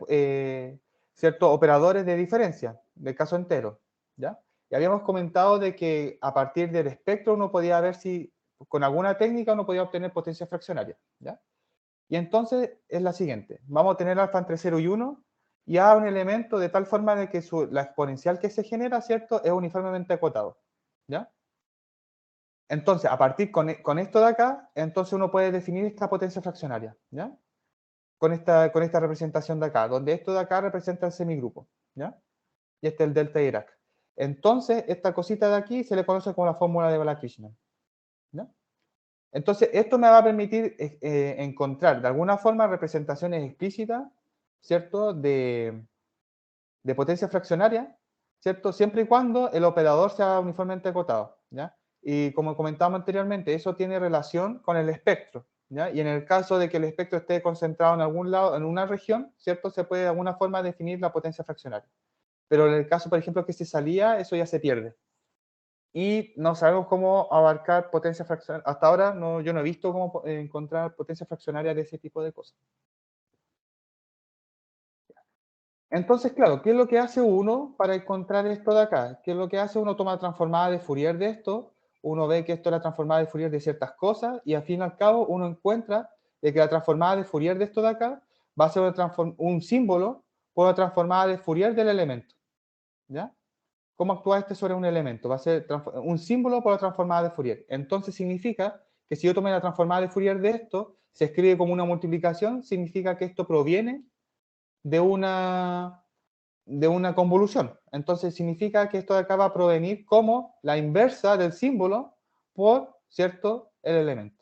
ciertos operadores de diferencia, del caso entero, ¿ya? Y habíamos comentado de que a partir del espectro uno podía ver si con alguna técnica uno podía obtener potencia fraccionaria, ¿ya? Y entonces es la siguiente, vamos a tener alfa entre 0 y 1 y A un elemento de tal forma de que la exponencial que se genera, ¿cierto?, es uniformemente acotado, ¿ya? Entonces, a partir con esto de acá, entonces uno puede definir esta potencia fraccionaria, ¿ya? Con esta representación de acá, donde esto de acá representa el semigrupo, ¿ya? Y este es el delta Dirac. Entonces, esta cosita de aquí se le conoce como la fórmula de Balakrishnan, ¿ya? Entonces, esto me va a permitir encontrar de alguna forma representaciones explícitas, ¿cierto? De potencia fraccionaria, ¿cierto? Siempre y cuando el operador sea uniformemente acotado, ¿ya? Y como comentábamos anteriormente, eso tiene relación con el espectro, ¿ya? Y en el caso de que el espectro esté concentrado en algún lado, en una región, ¿cierto? Se puede de alguna forma definir la potencia fraccionaria. Pero en el caso, por ejemplo, que se salía, eso ya se pierde. Y no sabemos cómo abarcar potencia fraccionaria. Hasta ahora yo no he visto cómo encontrar potencia fraccionaria de ese tipo de cosas. Entonces, claro, ¿qué es lo que hace uno para encontrar esto de acá? ¿Qué es lo que hace? Uno toma la transformada de Fourier de esto, uno ve que esto es la transformada de Fourier de ciertas cosas, y al fin y al cabo uno encuentra de que la transformada de Fourier de esto de acá va a ser un símbolo por la transformada de Fourier del elemento, ¿ya? ¿Cómo actúa este sobre un elemento? Va a ser un símbolo por la transformada de Fourier. Entonces significa que si yo tomé la transformada de Fourier de esto, se escribe como una multiplicación, significa que esto proviene de una convolución. Entonces significa que esto de acá va a provenir como la inversa del símbolo por, ¿cierto?, el elemento,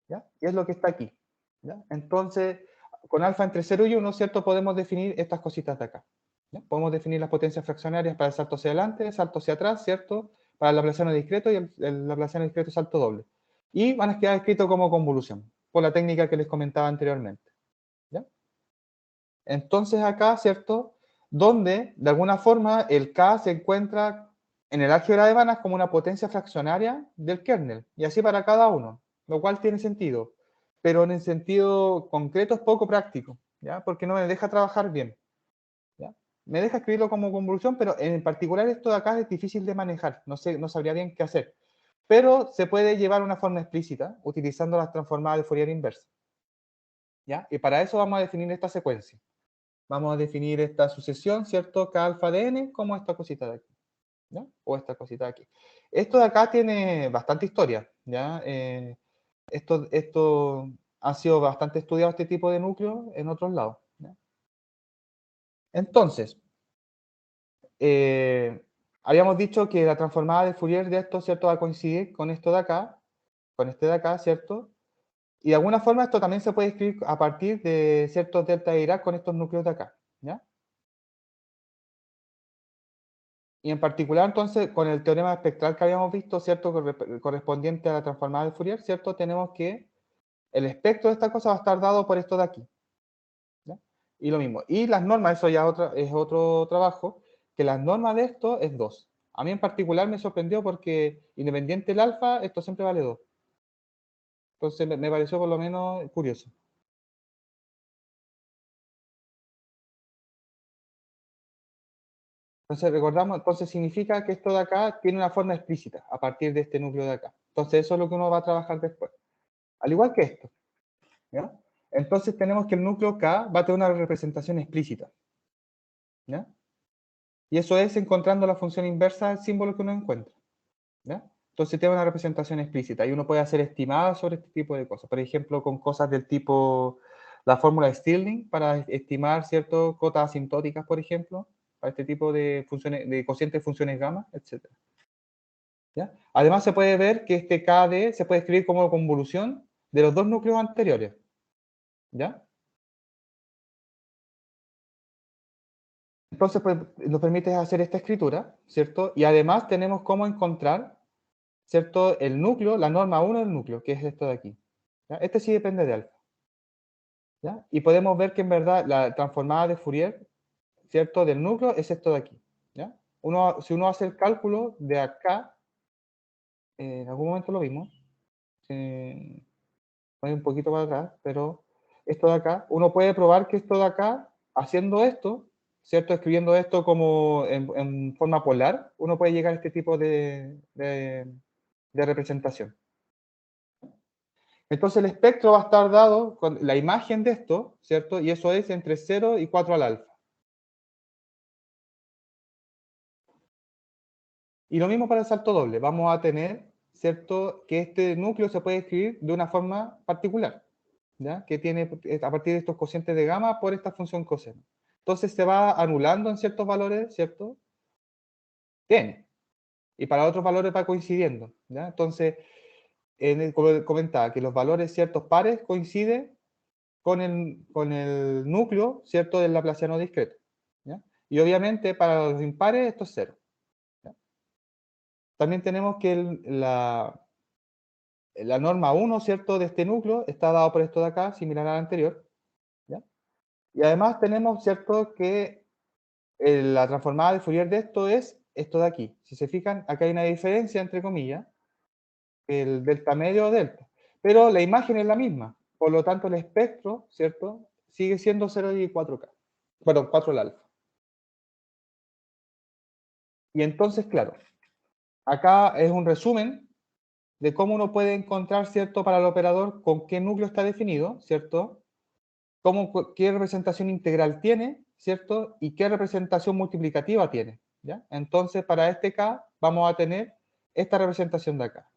¿ya? Y es lo que está aquí, ¿ya? Entonces, con alfa entre 0 y 1, ¿cierto?, podemos definir estas cositas de acá, ¿ya? Podemos definir las potencias fraccionarias para el salto hacia adelante, el salto hacia atrás, ¿cierto?, para el laplaciano discreto y el laplaciano discreto salto doble. Y van a quedar escritos como convolución, por la técnica que les comentaba anteriormente, ¿ya? Entonces acá, ¿cierto? Donde, de alguna forma, el K se encuentra en el álgebra de Banach como una potencia fraccionaria del kernel, y así para cada uno, lo cual tiene sentido, pero en el sentido concreto es poco práctico, ¿ya? Porque no me deja trabajar bien, ¿ya? Me deja escribirlo como convolución, pero en particular esto de acá es difícil de manejar, no sé, no sabría bien qué hacer, pero se puede llevar una forma explícita utilizando las transformadas de Fourier inversa, ¿ya? Y para eso vamos a definir esta secuencia. Vamos a definir esta sucesión, ¿cierto? K alfa de n como esta cosita de aquí, ¿ya? O esta cosita de aquí. Esto de acá tiene bastante historia, ¿ya? Esto ha sido bastante estudiado, este tipo de núcleo, en otros lados, ¿ya? Entonces, habíamos dicho que la transformada de Fourier de esto, ¿cierto?, va a coincidir con esto de acá, con este de acá, ¿cierto? Y de alguna forma esto también se puede escribir a partir de ciertos delta de Dirac con estos núcleos de acá, ¿ya? Y en particular, entonces, con el teorema espectral que habíamos visto, ¿cierto? Correspondiente a la transformada de Fourier, ¿cierto? Tenemos que el espectro de esta cosa va a estar dado por esto de aquí, Y lo mismo. Y las normas, eso ya es otro trabajo, que las normas de esto es 2. A mí en particular me sorprendió porque independiente del alfa, esto siempre vale 2. Entonces me pareció por lo menos curioso. Entonces recordamos, entonces significa que esto de acá tiene una forma explícita a partir de este núcleo de acá. Entonces eso es lo que uno va a trabajar después. Al igual que esto. ¿Ya? Entonces tenemos que el núcleo K va a tener una representación explícita. ¿Ya? Y eso es encontrando la función inversa del símbolo que uno encuentra. ¿Ya? Entonces tiene una representación explícita y uno puede hacer estimadas sobre este tipo de cosas. Por ejemplo, con cosas del tipo la fórmula de Stirling para estimar ciertas cotas asintóticas, por ejemplo, para este tipo de funciones, de cocientes de funciones gamma, etc. ¿Ya? Además, se puede ver que este KD se puede escribir como convolución de los dos núcleos anteriores. ¿Ya? Entonces, pues, nos permite hacer esta escritura, ¿cierto? Y además tenemos cómo encontrar, ¿cierto? El núcleo, la norma 1 del núcleo, que es esto de aquí. ¿Ya? Este sí depende de alfa. ¿Ya? Y podemos ver que en verdad la transformada de Fourier, ¿cierto? Del núcleo es esto de aquí. ¿Ya? Si uno hace el cálculo de acá, en algún momento lo vimos, voy un poquito para atrás, pero esto de acá, uno puede probar que esto de acá, haciendo esto, ¿cierto? Escribiendo esto como en forma polar, uno puede llegar a este tipo de representación. Entonces el espectro va a estar dado con la imagen de esto, ¿cierto? Y eso es entre 0 y 4 al alfa. Y lo mismo para el salto doble. Vamos a tener, ¿cierto? Que este núcleo se puede escribir de una forma particular, ¿ya? Que tiene a partir de estos cocientes de gamma por esta función coseno. Entonces se va anulando en ciertos valores, ¿cierto? Tiene. Y para otros valores va coincidiendo, ¿ya? Entonces, como comentaba, que los valores ciertos pares coinciden con el núcleo, ¿cierto? Del laplaciano discreto, ¿ya? Y obviamente para los impares esto es cero. ¿Ya? También tenemos que la norma 1, ¿cierto? De este núcleo está dado por esto de acá, similar al anterior, ¿ya? Y además tenemos, ¿cierto? Que la transformada de Fourier de esto es esto de aquí. Si se fijan, acá hay una diferencia, entre comillas, el delta medio o delta. Pero la imagen es la misma. Por lo tanto, el espectro, ¿cierto? Sigue siendo 0 y 4K. Bueno, 4 el alfa. Y entonces, claro, acá es un resumen de cómo uno puede encontrar, ¿cierto? Para el operador con qué núcleo está definido, ¿cierto? Qué representación integral tiene, ¿cierto? Y qué representación multiplicativa tiene, ¿ya? Entonces, para este K vamos a tener esta representación de acá.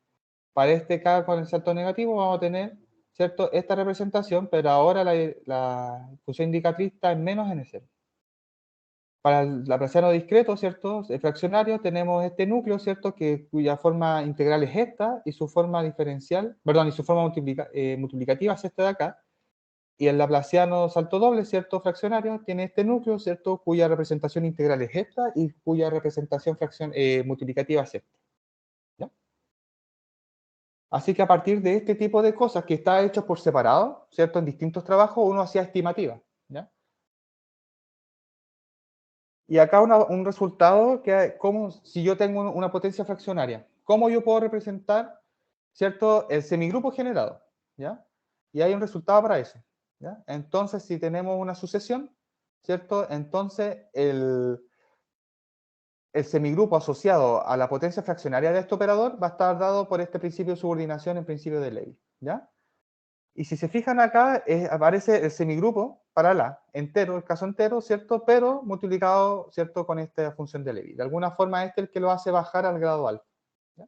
Para este K con el salto negativo vamos a tener, ¿cierto? Esta representación, pero ahora la función indicatriz está en menos n0. Para el laplaciano discreto, ¿cierto? El fraccionario, tenemos este núcleo, ¿cierto? Cuya forma integral es esta y su forma diferencial, perdón, y su forma multiplicativa es esta de acá. Y el laplaciano salto doble, ¿cierto? Fraccionario, tiene este núcleo, ¿cierto? Cuya representación integral es esta y cuya representación multiplicativa es esta. ¿Ya? Así que a partir de este tipo de cosas que está hecho por separado, ¿cierto? En distintos trabajos, uno hacía estimativas. ¿Ya? Y acá un resultado que, como si yo tengo una potencia fraccionaria, ¿cómo yo puedo representar, ¿cierto? El semigrupo generado. ¿Ya? Y hay un resultado para eso. ¿Ya? Entonces, si tenemos una sucesión, ¿cierto? Entonces, el semigrupo asociado a la potencia fraccionaria de este operador va a estar dado por este principio de subordinación en principio de Levy. ¿Ya? Y si se fijan acá, aparece el semigrupo para la entero, el caso entero, ¿cierto? Pero multiplicado, ¿cierto? Con esta función de Levy. De alguna forma, este es el que lo hace bajar al grado alfa. ¿Ya?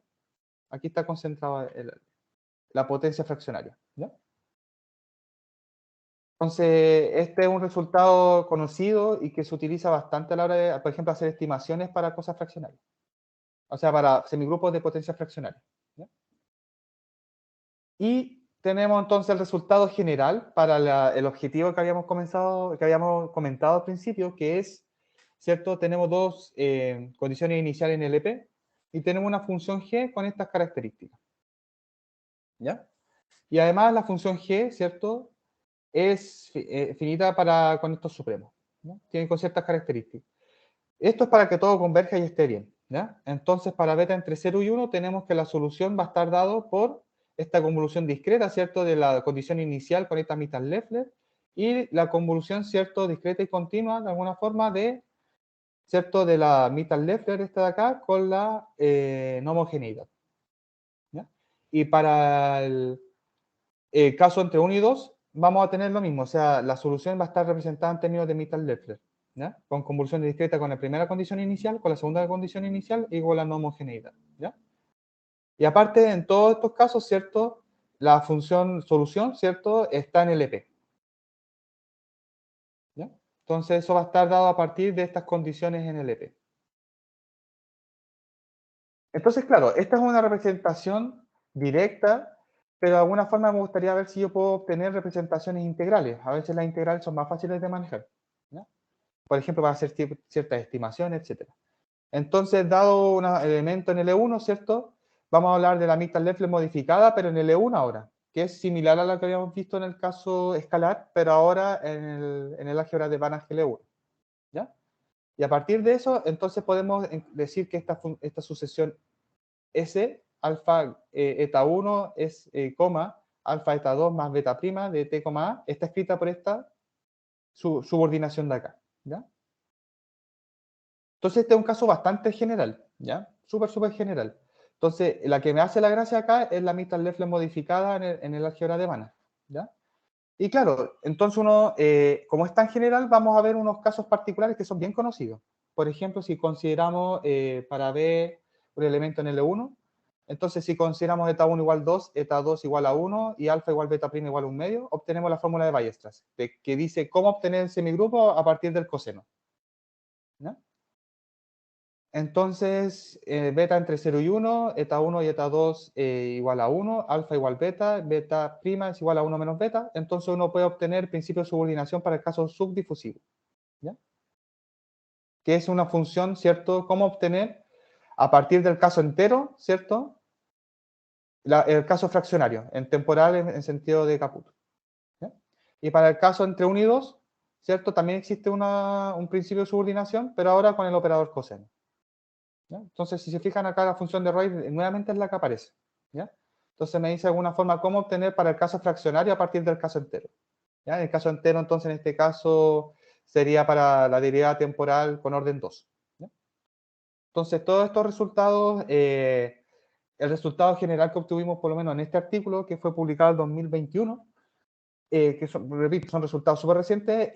Aquí está concentrada la potencia fraccionaria. ¿Ya? Entonces, este es un resultado conocido y que se utiliza bastante a la hora de, por ejemplo, hacer estimaciones para cosas fraccionarias. O sea, para semigrupos de potencia fraccionaria. ¿Ya? Y tenemos entonces el resultado general para el objetivo que habíamos comentado al principio, que es, ¿cierto? Tenemos dos condiciones iniciales en el EP y tenemos una función g con estas características. ¿Ya? Y además la función g, ¿cierto? es finita para conectos supremos, ¿no? Tiene con ciertas características. Esto es para que todo converja y esté bien, ¿ya? Entonces, para beta entre 0 y 1, tenemos que la solución va a estar dado por esta convolución discreta, ¿cierto? De la condición inicial con esta mitad Leffler y la convolución, ¿cierto? Discreta y continua, de alguna forma, de, ¿cierto? De la mitad Leffler, esta de acá, con la no homogeneidad, ¿ya? Y para el caso entre 1 y 2, vamos a tener lo mismo, o sea, la solución va a estar representada en términos de mitad Leffler, ¿ya? Con convolución discreta con la primera condición inicial, con la segunda condición inicial y con la no homogeneidad, ¿ya? Y aparte, en todos estos casos, ¿cierto? La función solución, ¿cierto? Está en el EP, ¿ya? Entonces, eso va a estar dado a partir de estas condiciones en el EP. Entonces, claro, esta es una representación directa, pero de alguna forma me gustaría ver si yo puedo obtener representaciones integrales. A veces las integrales son más fáciles de manejar, ¿ya? Por ejemplo, para hacer ciertas estimaciones, etc. Entonces, dado un elemento en L1, ¿cierto? Vamos a hablar de la mitad Leffler modificada, pero en L1 ahora, que es similar a la que habíamos visto en el caso escalar, pero ahora en el álgebra de Banach L1, ¿ya? Y a partir de eso, entonces podemos decir que esta sucesión S, alfa eta 1 es coma, alfa eta 2 más beta prima de t, a, está escrita por esta subordinación de acá, ¿ya? Entonces, este es un caso bastante general, ¿ya? Súper general. Entonces, la que me hace la gracia acá es la mitad Leffler modificada en el álgebra de Banach, ¿ya? Y claro, entonces uno, como es tan general, vamos a ver unos casos particulares que son bien conocidos. Por ejemplo, si consideramos para B un elemento en L1, entonces si consideramos eta 1 igual 2, eta 2 igual a 1 y alfa igual beta prima igual a 1 medio, obtenemos la fórmula de Weierstrass, que dice cómo obtener el semigrupo a partir del coseno, ¿ya? Entonces, beta entre 0 y 1, eta 1 y eta 2 igual a 1, alfa igual beta, beta prima es igual a 1 menos beta, entonces uno puede obtener principio de subordinación para el caso subdifusivo, ¿ya? Que es una función, ¿cierto? ¿Cómo obtener a partir del caso entero, ¿cierto? El caso fraccionario, en temporal en sentido de Caput, ¿ya? Y para el caso entre 1 y 2, ¿cierto? También existe un principio de subordinación, pero ahora con el operador coseno, ¿ya? Entonces, si se fijan acá, la función de Roy nuevamente es la que aparece, ¿ya? Entonces me dice de alguna forma cómo obtener para el caso fraccionario a partir del caso entero, ¿ya? En el caso entero, entonces, en este caso, sería para la derivada temporal con orden 2, ¿ya? Entonces, todos estos resultados, el resultado general que obtuvimos, por lo menos en este artículo, que fue publicado en 2021, que son, repito, son resultados súper recientes,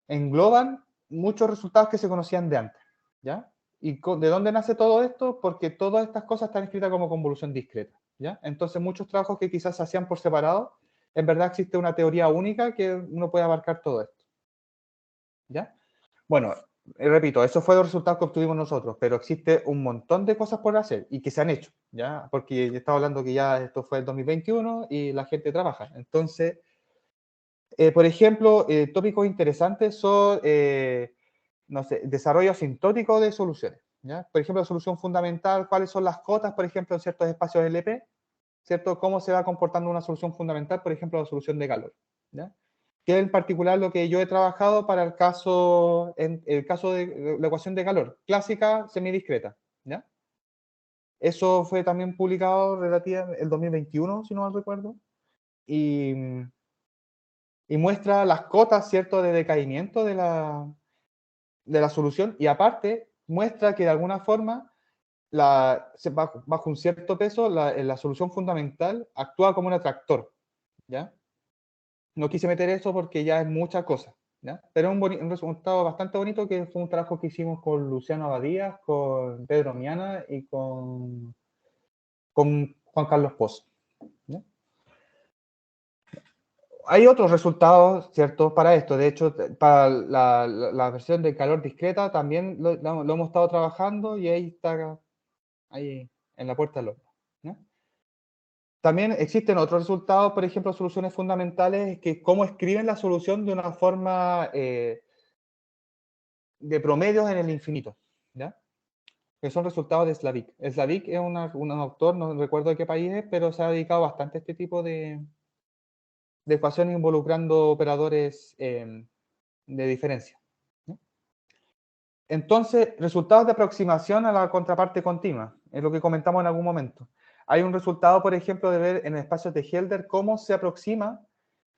engloban muchos resultados que se conocían de antes, ¿ya? ¿Y de dónde nace todo esto? Porque todas estas cosas están escritas como convolución discreta, ¿ya? Entonces, muchos trabajos que quizás se hacían por separado, en verdad existe una teoría única que uno puede abarcar todo esto, ¿ya? Bueno, repito, eso fue los resultados que obtuvimos nosotros, pero existe un montón de cosas por hacer y que se han hecho, ¿ya? Porque yo estaba hablando que ya esto fue el 2021 y la gente trabaja. Entonces, por ejemplo, tópicos interesantes son no sé, desarrollo asintótico de soluciones, ¿ya? Por ejemplo, la solución fundamental, cuáles son las cotas, por ejemplo, en ciertos espacios LP, ¿cierto? Cómo se va comportando una solución fundamental, por ejemplo, la solución de calor, ¿ya? Que es en particular lo que yo he trabajado para el caso, en el caso de la ecuación de calor, clásica semidiscreta, ¿ya? Eso fue también publicado relativamente el 2021, si no mal recuerdo, y, y muestra las cotas, ¿cierto?, de decaimiento de la solución y aparte muestra que de alguna forma bajo un cierto peso la solución fundamental actúa como un atractor, ¿ya? No quise meter eso porque ya es mucha cosa, ¿ya? Pero es un resultado bastante bonito que fue un trabajo que hicimos con Luciano Abadías, con Pedro Miana y con Juan Carlos Poz, ¿ya? Hay otros resultados, ¿cierto? Para esto. De hecho, para la versión de calor discreta también lo hemos estado trabajando y ahí está, ahí en la puerta del horno, ¿no? También existen otros resultados, por ejemplo, soluciones fundamentales, que cómo escriben la solución de una forma de promedios en el infinito, ¿ya? Que son resultados de Slavik. Slavik es un autor, no recuerdo de qué país es, pero se ha dedicado bastante a este tipo de ecuaciones involucrando operadores de diferencia. ¿No? Entonces, resultados de aproximación a la contraparte continua, es lo que comentamos en algún momento. Hay un resultado, por ejemplo, de ver en espacios de Helder cómo se aproxima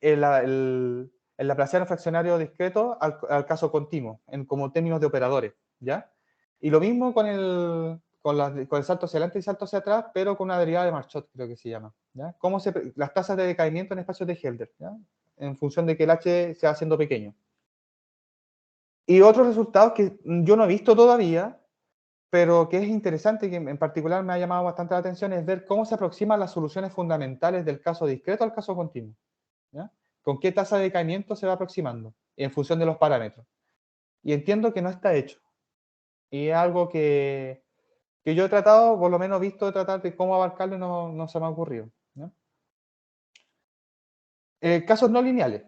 el laplaciano fraccionario discreto al caso continuo, como términos de operadores, ¿ya? Y lo mismo con el salto hacia adelante y salto hacia atrás, pero con una derivada de Marchot, creo que se llama, ¿ya? Las tasas de decaimiento en espacios de Helder, ¿ya? En función de que el H se va haciendo pequeño. Y otros resultados que yo no he visto todavía, pero que es interesante, que en particular me ha llamado bastante la atención, es ver cómo se aproximan las soluciones fundamentales del caso discreto al caso continuo, ¿ya? Con qué tasa de decaimiento se va aproximando, en función de los parámetros. Y entiendo que no está hecho. Y es algo que yo he tratado, por lo menos visto de tratar de cómo abarcarlo y no se me ha ocurrido, ¿no? Casos no lineales.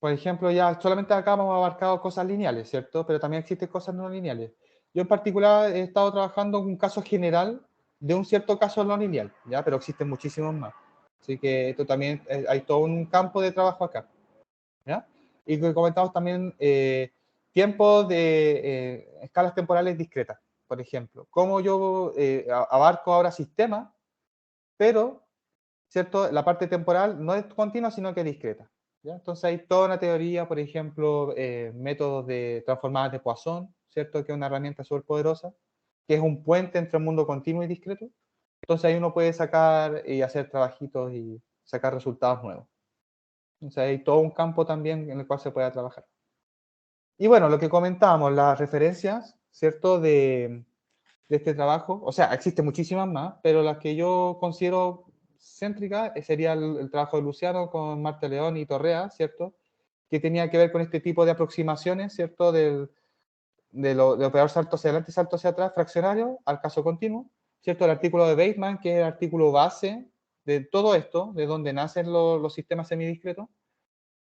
Por ejemplo, ya solamente acá hemos abarcado cosas lineales, ¿cierto? Pero también existen cosas no lineales. Yo en particular he estado trabajando en un caso general de un cierto caso no lineal, ¿ya? Pero existen muchísimos más. Así que esto también, hay todo un campo de trabajo acá, ¿ya? Y que comentamos también tiempos de escalas temporales discretas, por ejemplo. Cómo yo abarco ahora sistemas, pero, ¿cierto? La parte temporal no es continua, sino que es discreta, ¿ya? Entonces hay toda una teoría, por ejemplo, métodos de transformadas de Poisson, ¿cierto? Que es una herramienta súper poderosa, que es un puente entre el mundo continuo y discreto. Entonces ahí uno puede sacar y hacer trabajitos y sacar resultados nuevos. Entonces hay todo un campo también en el cual se puede trabajar. Y bueno, lo que comentábamos, las referencias, ¿cierto? De este trabajo, o sea, existen muchísimas más, pero las que yo considero céntricas sería el trabajo de Luciano con Marta León y Torrea, ¿cierto? Que tenía que ver con este tipo de aproximaciones, ¿cierto? De operador salto hacia adelante y salto hacia atrás, fraccionario, al caso continuo, ¿cierto? El artículo de Bateman, que es el artículo base de todo esto, de donde nacen los sistemas semidiscretos,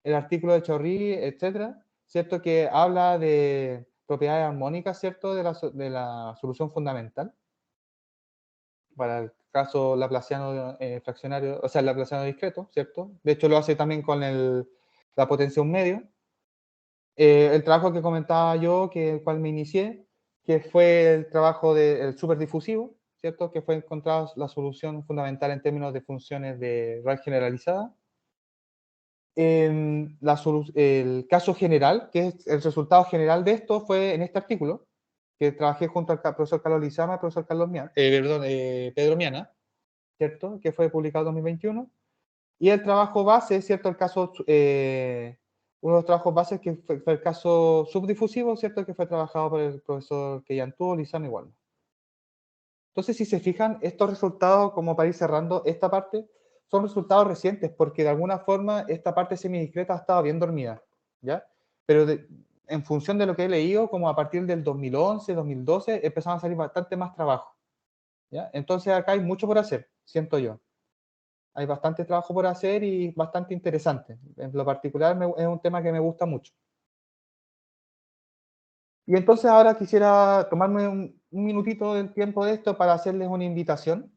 el artículo de Chorri, etcétera, ¿cierto? Que habla de propiedades armónicas, ¿cierto? De la solución fundamental para el caso laplaciano fraccionario, o sea, el laplaciano discreto, ¿cierto? De hecho, lo hace también con la potencia un medio. El trabajo que comentaba yo, que el cual me inicié, que fue el trabajo del superdifusivo, ¿cierto? Que fue encontrar la solución fundamental en términos de funciones de Real generalizada. El caso general, que es el resultado general de esto, fue en este artículo, que trabajé junto al profesor Carlos Lizama y al profesor Pedro Miana, ¿cierto? Que fue publicado en 2021. Y el trabajo base, ¿cierto? Uno de los trabajos bases que fue el caso subdifusivo, ¿cierto? Que fue trabajado por el profesor Keyantu, Lizama y Walma. Entonces, si se fijan, estos resultados, como para ir cerrando esta parte, son resultados recientes, porque de alguna forma esta parte semidiscreta ha estado bien dormida, ¿ya? Pero en función de lo que he leído, como a partir del 2011, 2012, empezaron a salir bastante más trabajo, ¿ya? Entonces acá hay mucho por hacer, siento yo. Hay bastante trabajo por hacer y bastante interesante. En lo particular es un tema que me gusta mucho. Y entonces ahora quisiera tomarme un minutito del tiempo de esto para hacerles una invitación,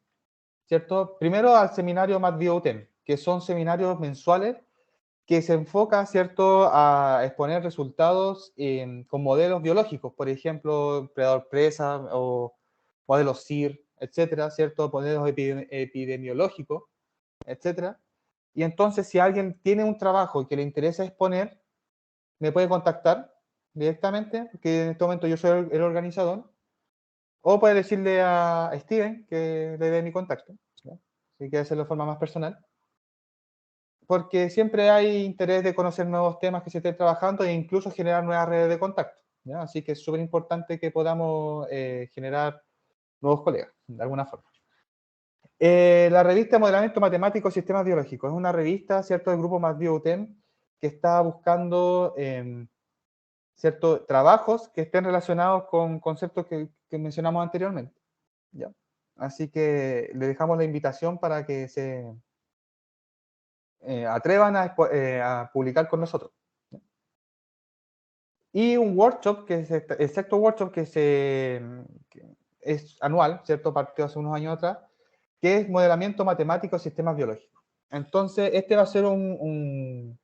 ¿cierto? Primero al seminario MATBioUTEM, que son seminarios mensuales que se enfoca, ¿cierto?, a exponer resultados con modelos biológicos, por ejemplo, predador-presa o modelos SIR, etcétera, ¿cierto?, modelos epidemiológicos, etcétera. Y entonces, si alguien tiene un trabajo que le interesa exponer, me puede contactar directamente, porque en este momento yo soy el organizador, o puede decirle a Steven que le dé mi contacto, ¿ya? Si quiere hacerlo de forma más personal. Porque siempre hay interés de conocer nuevos temas que se estén trabajando e incluso generar nuevas redes de contacto, ¿ya? Así que es súper importante que podamos generar nuevos colegas, de alguna forma. La revista Modelamiento Matemático de Sistemas Biológicos es una revista, ¿cierto?, del grupo MATBioUTEM, que está buscando ciertos trabajos que estén relacionados con conceptos que mencionamos anteriormente, ¿ya? Así que le dejamos la invitación para que se atrevan a publicar con nosotros. Y un workshop, que es el sexto workshop que es anual, ¿cierto? Partió hace unos años atrás, que es modelamiento matemático de sistemas biológicos. Entonces, este va a ser un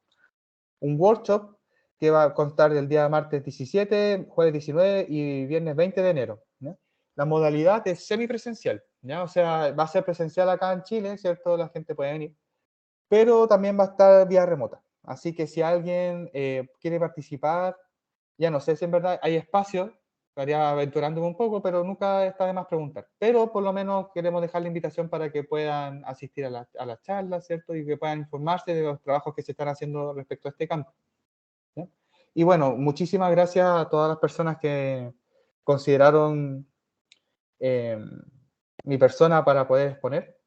workshop que va a constar del día martes 17, jueves 19 y viernes 20 de enero. ¿Ya? La modalidad es semipresencial, ¿ya? O sea, va a ser presencial acá en Chile, ¿cierto? La gente puede venir, pero también va a estar vía remota. Así que si alguien quiere participar, ya no sé si en verdad hay espacio, estaría aventurándome un poco, pero nunca está de más preguntar. Pero por lo menos queremos dejar la invitación para que puedan asistir a las charlas, ¿cierto? Y que puedan informarse de los trabajos que se están haciendo respecto a este campo. ¿Ya? Y bueno, muchísimas gracias a todas las personas que consideraron eh, mi persona para poder exponer.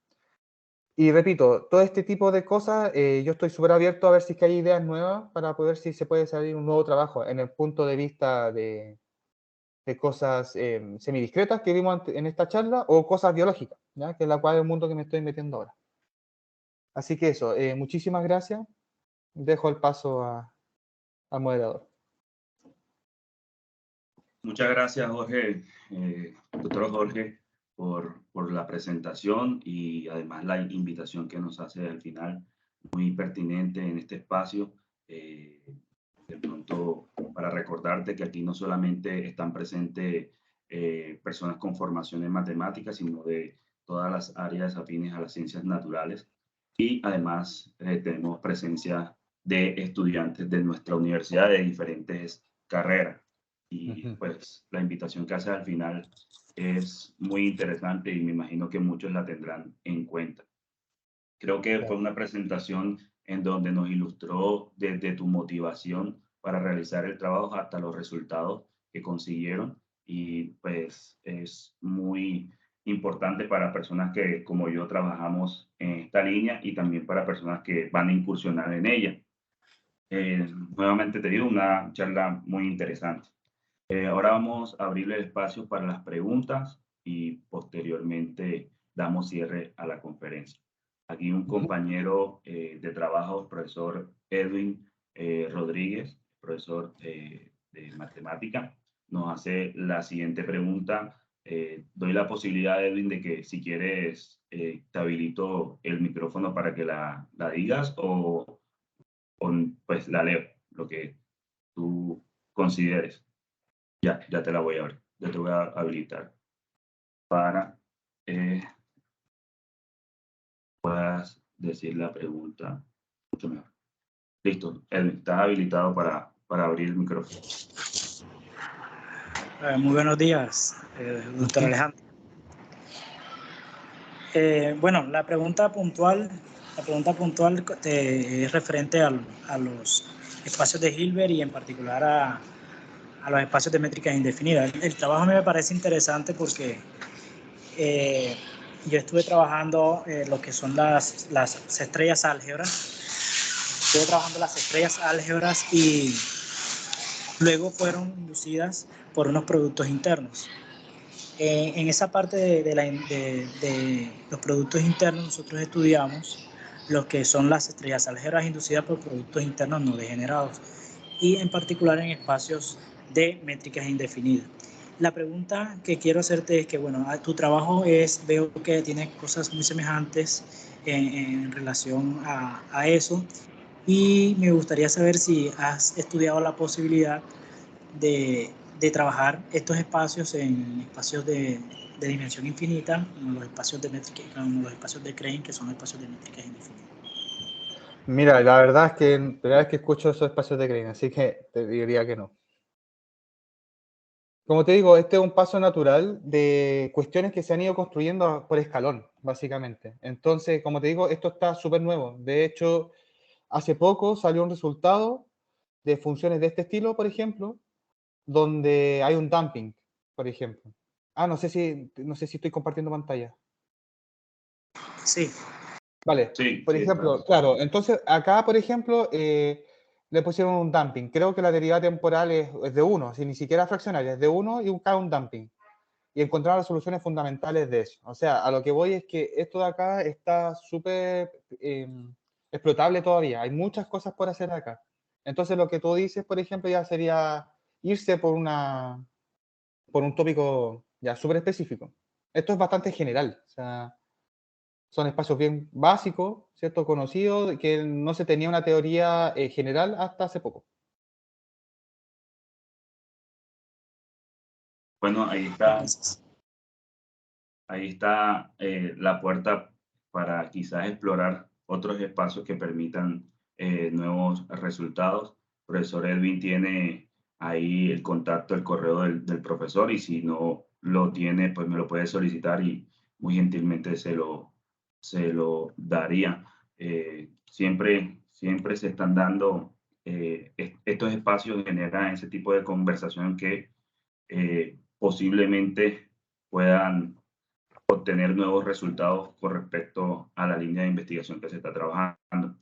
Y repito, todo este tipo de cosas, yo estoy súper abierto a ver si es que hay ideas nuevas para poder si se puede salir un nuevo trabajo en el punto de vista de cosas semidiscretas que vimos en esta charla o cosas biológicas, ¿ya? Que es la cual es el mundo que me estoy metiendo ahora. Así que eso, muchísimas gracias. Dejo el paso al moderador. Muchas gracias, Jorge, doctor Jorge, por la presentación y además la invitación que nos hace al final, muy pertinente en este espacio. De pronto, para recordarte que aquí no solamente están presentes personas con formación en matemáticas, sino de todas las áreas afines a las ciencias naturales. Y además tenemos presencia de estudiantes de nuestra universidad de diferentes carreras. Y pues la invitación que hace al final es muy interesante y me imagino que muchos la tendrán en cuenta. Creo que fue una presentación en donde nos ilustró desde tu motivación para realizar el trabajo hasta los resultados que consiguieron y pues es muy importante para personas que como yo trabajamos en esta línea y también para personas que van a incursionar en ella. Nuevamente te digo, una charla muy interesante. Ahora vamos a abrir el espacio para las preguntas y posteriormente damos cierre a la conferencia. Aquí un compañero de trabajo, profesor Edwin Rodríguez, profesor de matemática, nos hace la siguiente pregunta. Doy la posibilidad, Edwin, de que si quieres te habilito el micrófono para que la digas o pues la leo, lo que tú consideres. Ya te la voy a abrir. Ya te voy a habilitar para puedas decir la pregunta mucho mejor. Listo, Edwin, estás habilitado para abrir el micrófono. Muy buenos días, doctor Alejandro. Bueno, la pregunta puntual es referente a los espacios de Hilbert y en particular a los espacios de métricas indefinidas. El trabajo a mí me parece interesante porque yo estuve trabajando lo que son las estrellas álgebras. Estuve trabajando las estrellas álgebras y luego fueron inducidas por unos productos internos. En esa parte de los productos internos nosotros estudiamos lo que son las estrellas álgebras inducidas por productos internos no degenerados y en particular en espacios de métricas indefinidas. La pregunta que quiero hacerte es que, bueno, tu trabajo veo que tiene cosas muy semejantes en relación a eso y me gustaría saber si has estudiado la posibilidad de trabajar estos espacios en espacios de dimensión infinita, como los espacios de métrica, como los espacios de Crane, que son espacios de métricas indefinidas. Mira, la verdad es que la primera vez que escucho esos espacios de Crane, así que te diría que no. Como te digo, este es un paso natural de cuestiones que se han ido construyendo por escalón, básicamente. Entonces, como te digo, esto está súper nuevo. De hecho, hace poco salió un resultado de funciones de este estilo, por ejemplo, donde hay un dumping, por ejemplo. No sé si estoy compartiendo pantalla. Sí. Vale, Sí, por sí, ejemplo, está. claro, entonces acá, por ejemplo, le pusieron un dumping. Creo que la derivada temporal es de 1, si ni siquiera fraccionaria, es de 1 y cada un dumping. Y encontrar las soluciones fundamentales de eso. O sea, a lo que voy es que esto de acá está súper explotable todavía. Hay muchas cosas por hacer acá. Entonces, lo que tú dices, por ejemplo, ya sería irse por un tópico ya súper específico. Esto es bastante general. O sea, Son espacios bien básicos, ¿cierto? Conocidos, que no se tenía una teoría general hasta hace poco. Bueno, ahí está la puerta para quizás explorar otros espacios que permitan nuevos resultados. El profesor Edwin tiene ahí el contacto, el correo del profesor, y si no lo tiene, pues me lo puede solicitar y muy gentilmente se lo daría. Siempre se están dando estos espacios, generan ese tipo de conversación que posiblemente puedan obtener nuevos resultados con respecto a la línea de investigación que se está trabajando.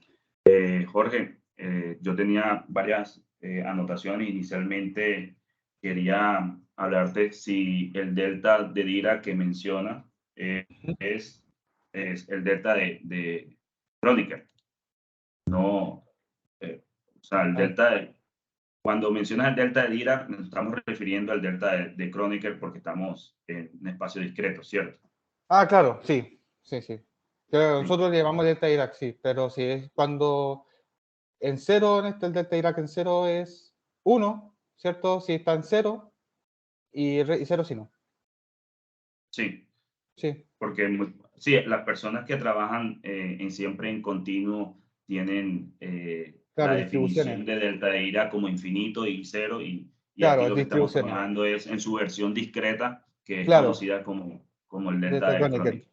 Jorge, yo tenía varias anotaciones. Inicialmente quería hablarte si el delta de Dirac que menciona es el delta de Kronecker. No, o sea, el delta de... Cuando mencionas el delta de Dirac, nos estamos refiriendo al delta de Kronecker porque estamos en un espacio discreto, ¿cierto? Ah, claro, sí, sí, sí. Claro, Sí. nosotros le llamamos delta Dirac, sí, pero si es cuando en cero, el delta Dirac en cero es 1, ¿cierto? Si está en cero y 0 si no. Sí, Sí, porque sí, las personas que trabajan siempre en continuo tienen la claro, definición distribuciones. de delta de Dirac como infinito y cero, y aquí Claro, lo que estamos distribuciones. trabajando es en su versión discreta, que es Claro, conocida como el delta delta de Kronecker. Kronecker.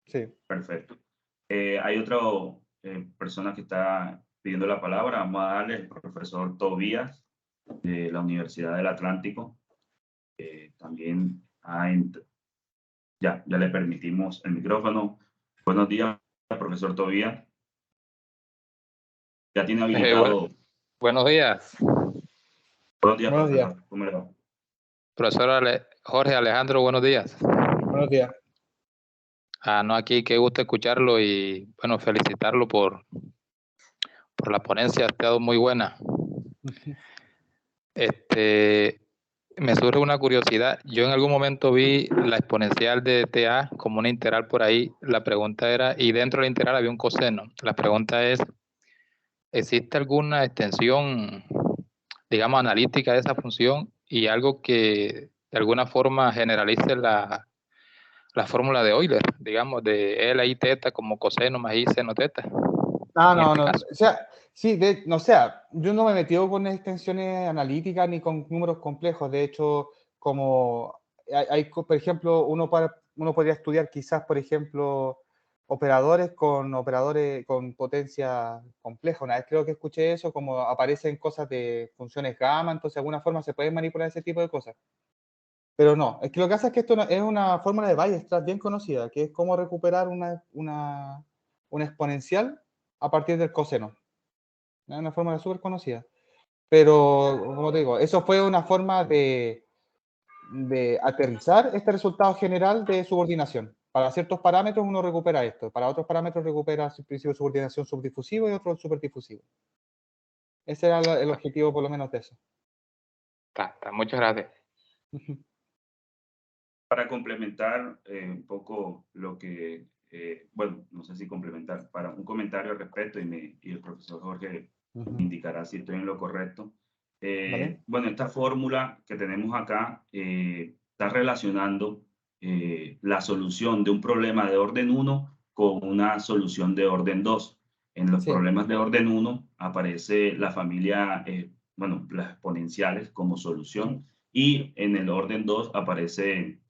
Sí. Perfecto. Hay otra persona que está pidiendo la palabra. Vamos a darle al profesor Tobías de la Universidad del Atlántico. También ya le permitimos el micrófono. Buenos días, profesor Tobías. Ya tiene habilitado. Buenos días, Buenos días, Buenos días. profesor. ¿Cómo le va? profesor Jorge Alejandro, buenos días. Buenos días. No, aquí qué gusto escucharlo y bueno, felicitarlo por la ponencia, ha estado muy buena. Me surge una curiosidad. Yo en algún momento vi la exponencial de TA como una integral por ahí. La pregunta era, y dentro de la integral había un coseno. La pregunta es, ¿existe alguna extensión, digamos, analítica de esa función y algo que de alguna forma generalice la fórmula de Euler, digamos, de L I teta como coseno más I seno teta? No. Caso. O sea, sí, no, o sea, yo no me he metido con extensiones analíticas ni con números complejos. De hecho, como por ejemplo, uno podría estudiar quizás, por ejemplo, operadores con potencia compleja. Una vez creo que escuché eso, como aparecen cosas de funciones gamma, entonces de alguna forma se pueden manipular ese tipo de cosas. Pero no, es que lo que pasa es que esto es una fórmula de Weierstrass bien conocida, que es cómo recuperar una exponencial a partir del coseno. Es una fórmula súper conocida. Pero, como te digo, eso fue una forma de aterrizar este resultado general de subordinación. Para ciertos parámetros uno recupera esto, para otros parámetros recupera el principio de subordinación subdifusivo y otro superdifusivo. Ese era el objetivo, por lo menos, de eso. Muchas gracias. Para complementar un poco lo que, bueno, no sé si complementar, para un comentario al respecto y el profesor Jorge me indicará si estoy en lo correcto. ¿Vale? Bueno, esta fórmula que tenemos acá está relacionando la solución de un problema de orden 1 con una solución de orden 2. En los Sí. problemas de orden 1 aparece la familia, bueno, las exponenciales como solución, y en el orden 2 aparece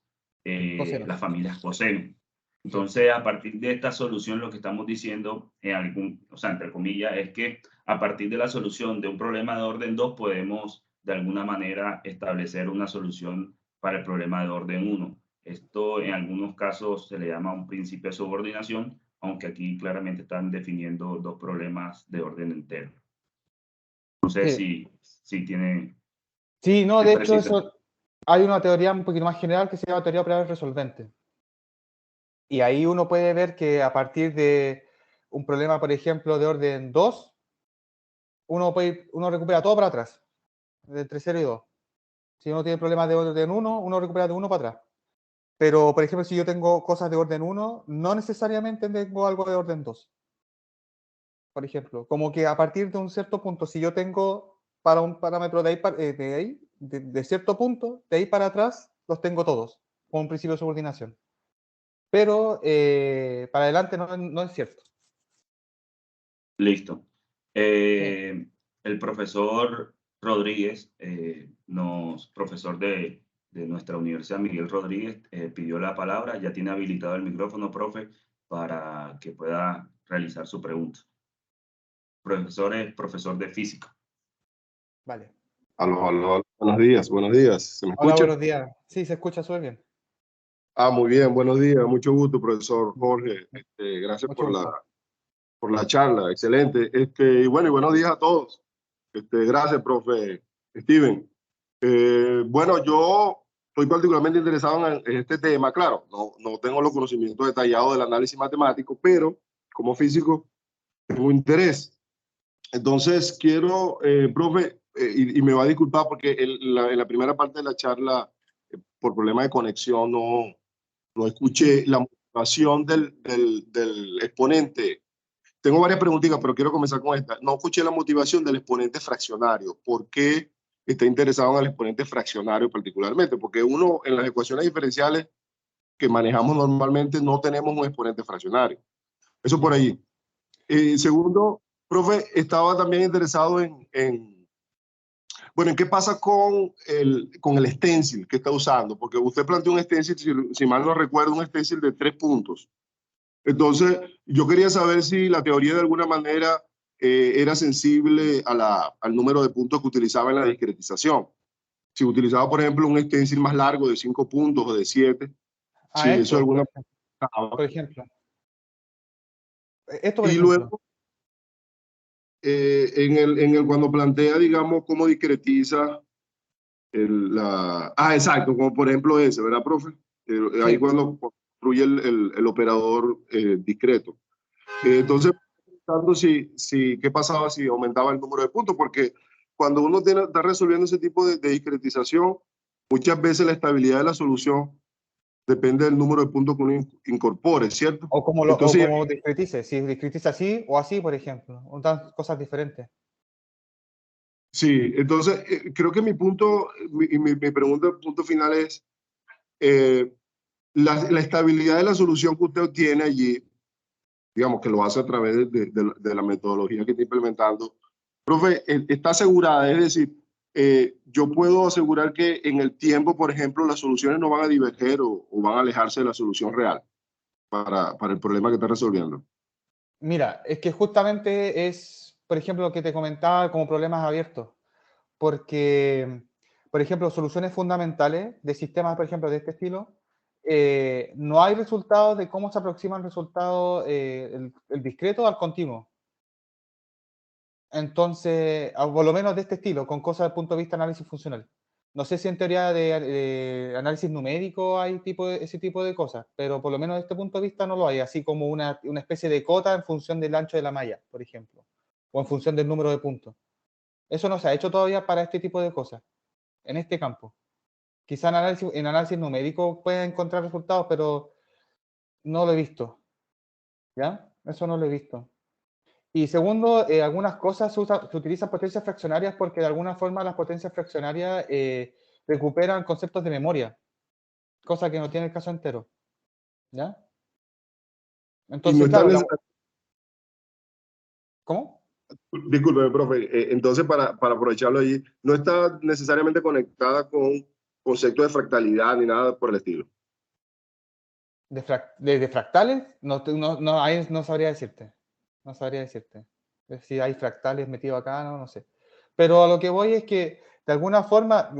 las familias coseno. Entonces, a partir de esta solución, lo que estamos diciendo, o sea, entre comillas, es que a partir de la solución de un problema de orden 2, podemos de alguna manera establecer una solución para el problema de orden 1. Esto en algunos casos se le llama un principio de subordinación, aunque aquí claramente están definiendo dos problemas de orden entero. No sé si tiene... Sí, no, de hecho, precisa. hay una teoría un poquito más general que se llama teoría de operadores resolventes. Y ahí uno puede ver que a partir de un problema, por ejemplo, de orden 2, uno recupera todo para atrás, entre 0 y 2. Si uno tiene problemas de orden 1, uno recupera de 1 para atrás. Pero, por ejemplo, si yo tengo cosas de orden 1, no necesariamente tengo algo de orden 2. Por ejemplo, como que a partir de un cierto punto, si yo tengo para un parámetro de cierto punto, de ahí para atrás, los tengo todos, con un principio de subordinación. Pero para adelante no es cierto. Listo. Sí. El profesor Rodríguez, profesor de nuestra Universidad, Miguel Rodríguez, pidió la palabra. Ya tiene habilitado el micrófono, profe, para que pueda realizar su pregunta. Profesor es profesor de física. Vale. Aló, aló, aló. Buenos días, buenos días. ¿Se me Hola, escucha? buenos días. Sí, se escucha súper bien. Muy bien, buenos días. Mucho gusto, profesor Jorge. Gracias Mucho gusto. por la charla, excelente. Y bueno, y buenos días a todos. Gracias, profe Steven. Bueno, yo estoy particularmente interesado en este tema. Claro, no tengo los conocimientos detallados del análisis matemático, pero como físico tengo interés. Entonces, quiero, profe, y me va a disculpar porque en la primera parte de la charla, por problemas de conexión, no escuché la motivación del exponente. Tengo varias preguntitas, pero quiero comenzar con esta. No escuché la motivación del exponente fraccionario. ¿Por qué está interesado en el exponente fraccionario particularmente? Porque uno, en las ecuaciones diferenciales que manejamos normalmente, no tenemos un exponente fraccionario. Eso por ahí. Segundo, profe, estaba también interesado bueno, ¿en qué pasa con el stencil que está usando? Porque usted planteó un stencil, si mal no recuerdo, un stencil de 3 puntos. Entonces, yo quería saber si la teoría de alguna manera era sensible al número de puntos que utilizaba en la discretización. Si utilizaba, por ejemplo, un stencil más largo de 5 puntos o de 7, si eso de Esto, alguna por ejemplo. Esto, por Y ejemplo. luego, cuando plantea, digamos, cómo discretiza exacto, como por ejemplo ese, ¿verdad, profe? Ahí Sí. cuando construye el operador discreto. Entonces, preguntando qué pasaba si aumentaba el número de puntos, porque cuando uno está resolviendo ese tipo de discretización, muchas veces la estabilidad de la solución depende del número de puntos que uno incorpore, ¿cierto? O Entonces, como discretice. Si discretiza así o así, por ejemplo. Otras cosas diferentes. sí, entonces creo que mi punto, mi pregunta, el punto final es, la estabilidad de la solución que usted obtiene allí, digamos que lo hace a través de la metodología que está implementando, profe, está asegurada, es decir, yo puedo asegurar que en el tiempo, por ejemplo, las soluciones no van a diverger o van a alejarse de la solución real para el problema que está resolviendo. Mira, es que justamente es, por ejemplo, lo que te comentaba como problemas abiertos. Porque, por ejemplo, soluciones fundamentales de sistemas, por ejemplo, de este estilo, no hay resultados de cómo se aproxima el resultado, el discreto al continuo. Entonces, por lo menos de este estilo, con cosas desde el punto de vista de análisis funcional. No sé si en teoría de análisis numérico hay ese tipo de cosas, pero por lo menos desde este punto de vista no lo hay, así como una especie de cota en función del ancho de la malla, por ejemplo, o en función del número de puntos. Eso no se ha hecho todavía para este tipo de cosas, en este campo. Quizá en análisis numérico pueda encontrar resultados, pero no lo he visto. ¿Ya? Eso no lo he visto. Y segundo, algunas cosas se utilizan potencias fraccionarias porque de alguna forma las potencias fraccionarias recuperan conceptos de memoria, cosa que no tiene el caso entero. ¿Ya? Y no Entonces, está claro, ¿cómo? disculpe, profe, entonces para aprovecharlo allí, no está necesariamente conectada con conceptos de fractalidad ni nada por el estilo. De fractales, ahí no sabría decirte. No sabría decirte. Si hay fractales metidos acá, no sé. Pero a lo que voy es que, de alguna forma,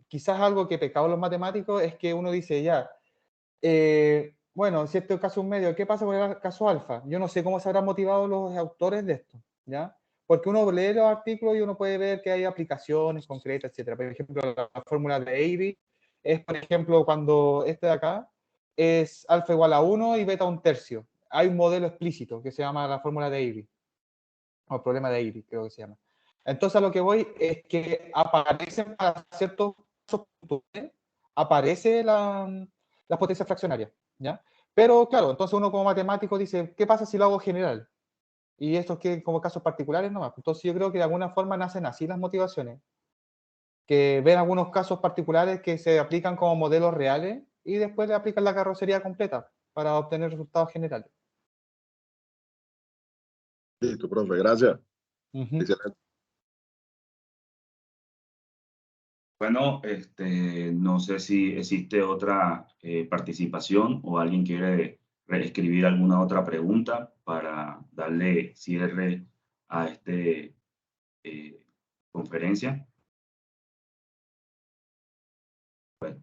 quizás algo que pecaban los matemáticos es que uno dice, ya, bueno, si este es caso un medio, ¿qué pasa con el caso alfa? Yo no sé cómo se habrán motivado los autores de esto, ¿ya? Porque uno lee los artículos y uno puede ver que hay aplicaciones concretas, etcétera. Por ejemplo, la fórmula de Avery es, por ejemplo, cuando este de acá es alfa igual a 1 y beta un tercio. Hay un modelo explícito que se llama la fórmula de Avery, o el problema de Avery, creo que se llama. Entonces, a lo que voy es que aparecen para ciertos puntos, aparece las potencias fraccionarias, ¿ya? Pero claro, entonces uno como matemático dice, ¿qué pasa si lo hago general? Y estos que como casos particulares nomás. Entonces yo creo que de alguna forma nacen así las motivaciones, que ven algunos casos particulares que se aplican como modelos reales y después le aplican la carrocería completa para obtener resultados generales. Listo, profe, gracias. Excelente. Bueno, no sé si existe otra participación o alguien quiere escribir alguna otra pregunta para darle cierre a esta conferencia. Bueno,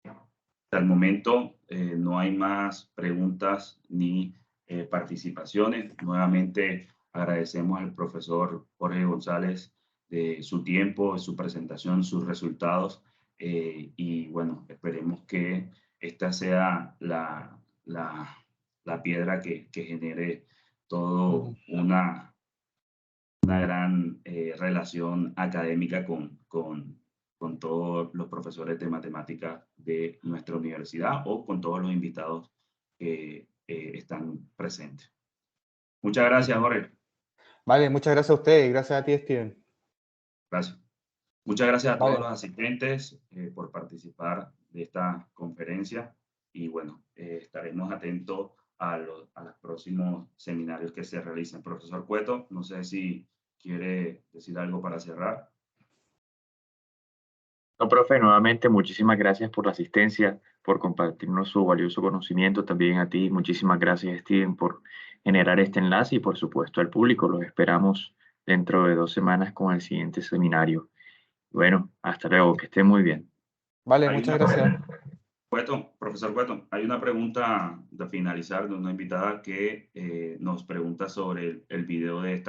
hasta el momento no hay más preguntas ni participaciones. Nuevamente agradecemos al profesor Jorge González de su tiempo, de su presentación, sus resultados. Y bueno, esperemos que esta sea la piedra que genere todo una gran relación académica con todos los profesores de matemáticas de nuestra universidad o con todos los invitados que están presentes. Muchas gracias, Jorge. Vale, muchas gracias a usted y gracias a ti, Steven. Gracias. Muchas gracias a todos Vale. los asistentes por participar de esta conferencia y bueno, estaremos atentos a los próximos seminarios que se realicen. Profesor Cueto, no sé si quiere decir algo para cerrar. No, profe, nuevamente muchísimas gracias por la asistencia, por compartirnos su valioso conocimiento. También a ti, muchísimas gracias, Steven, por generar este enlace y por supuesto al público. Los esperamos dentro de 2 semanas con el siguiente seminario. Bueno, hasta luego, que estén muy bien. Vale, muchas gracias. Cueto, profesor Cueto, hay una pregunta de finalizar de una invitada que nos pregunta sobre el video de esta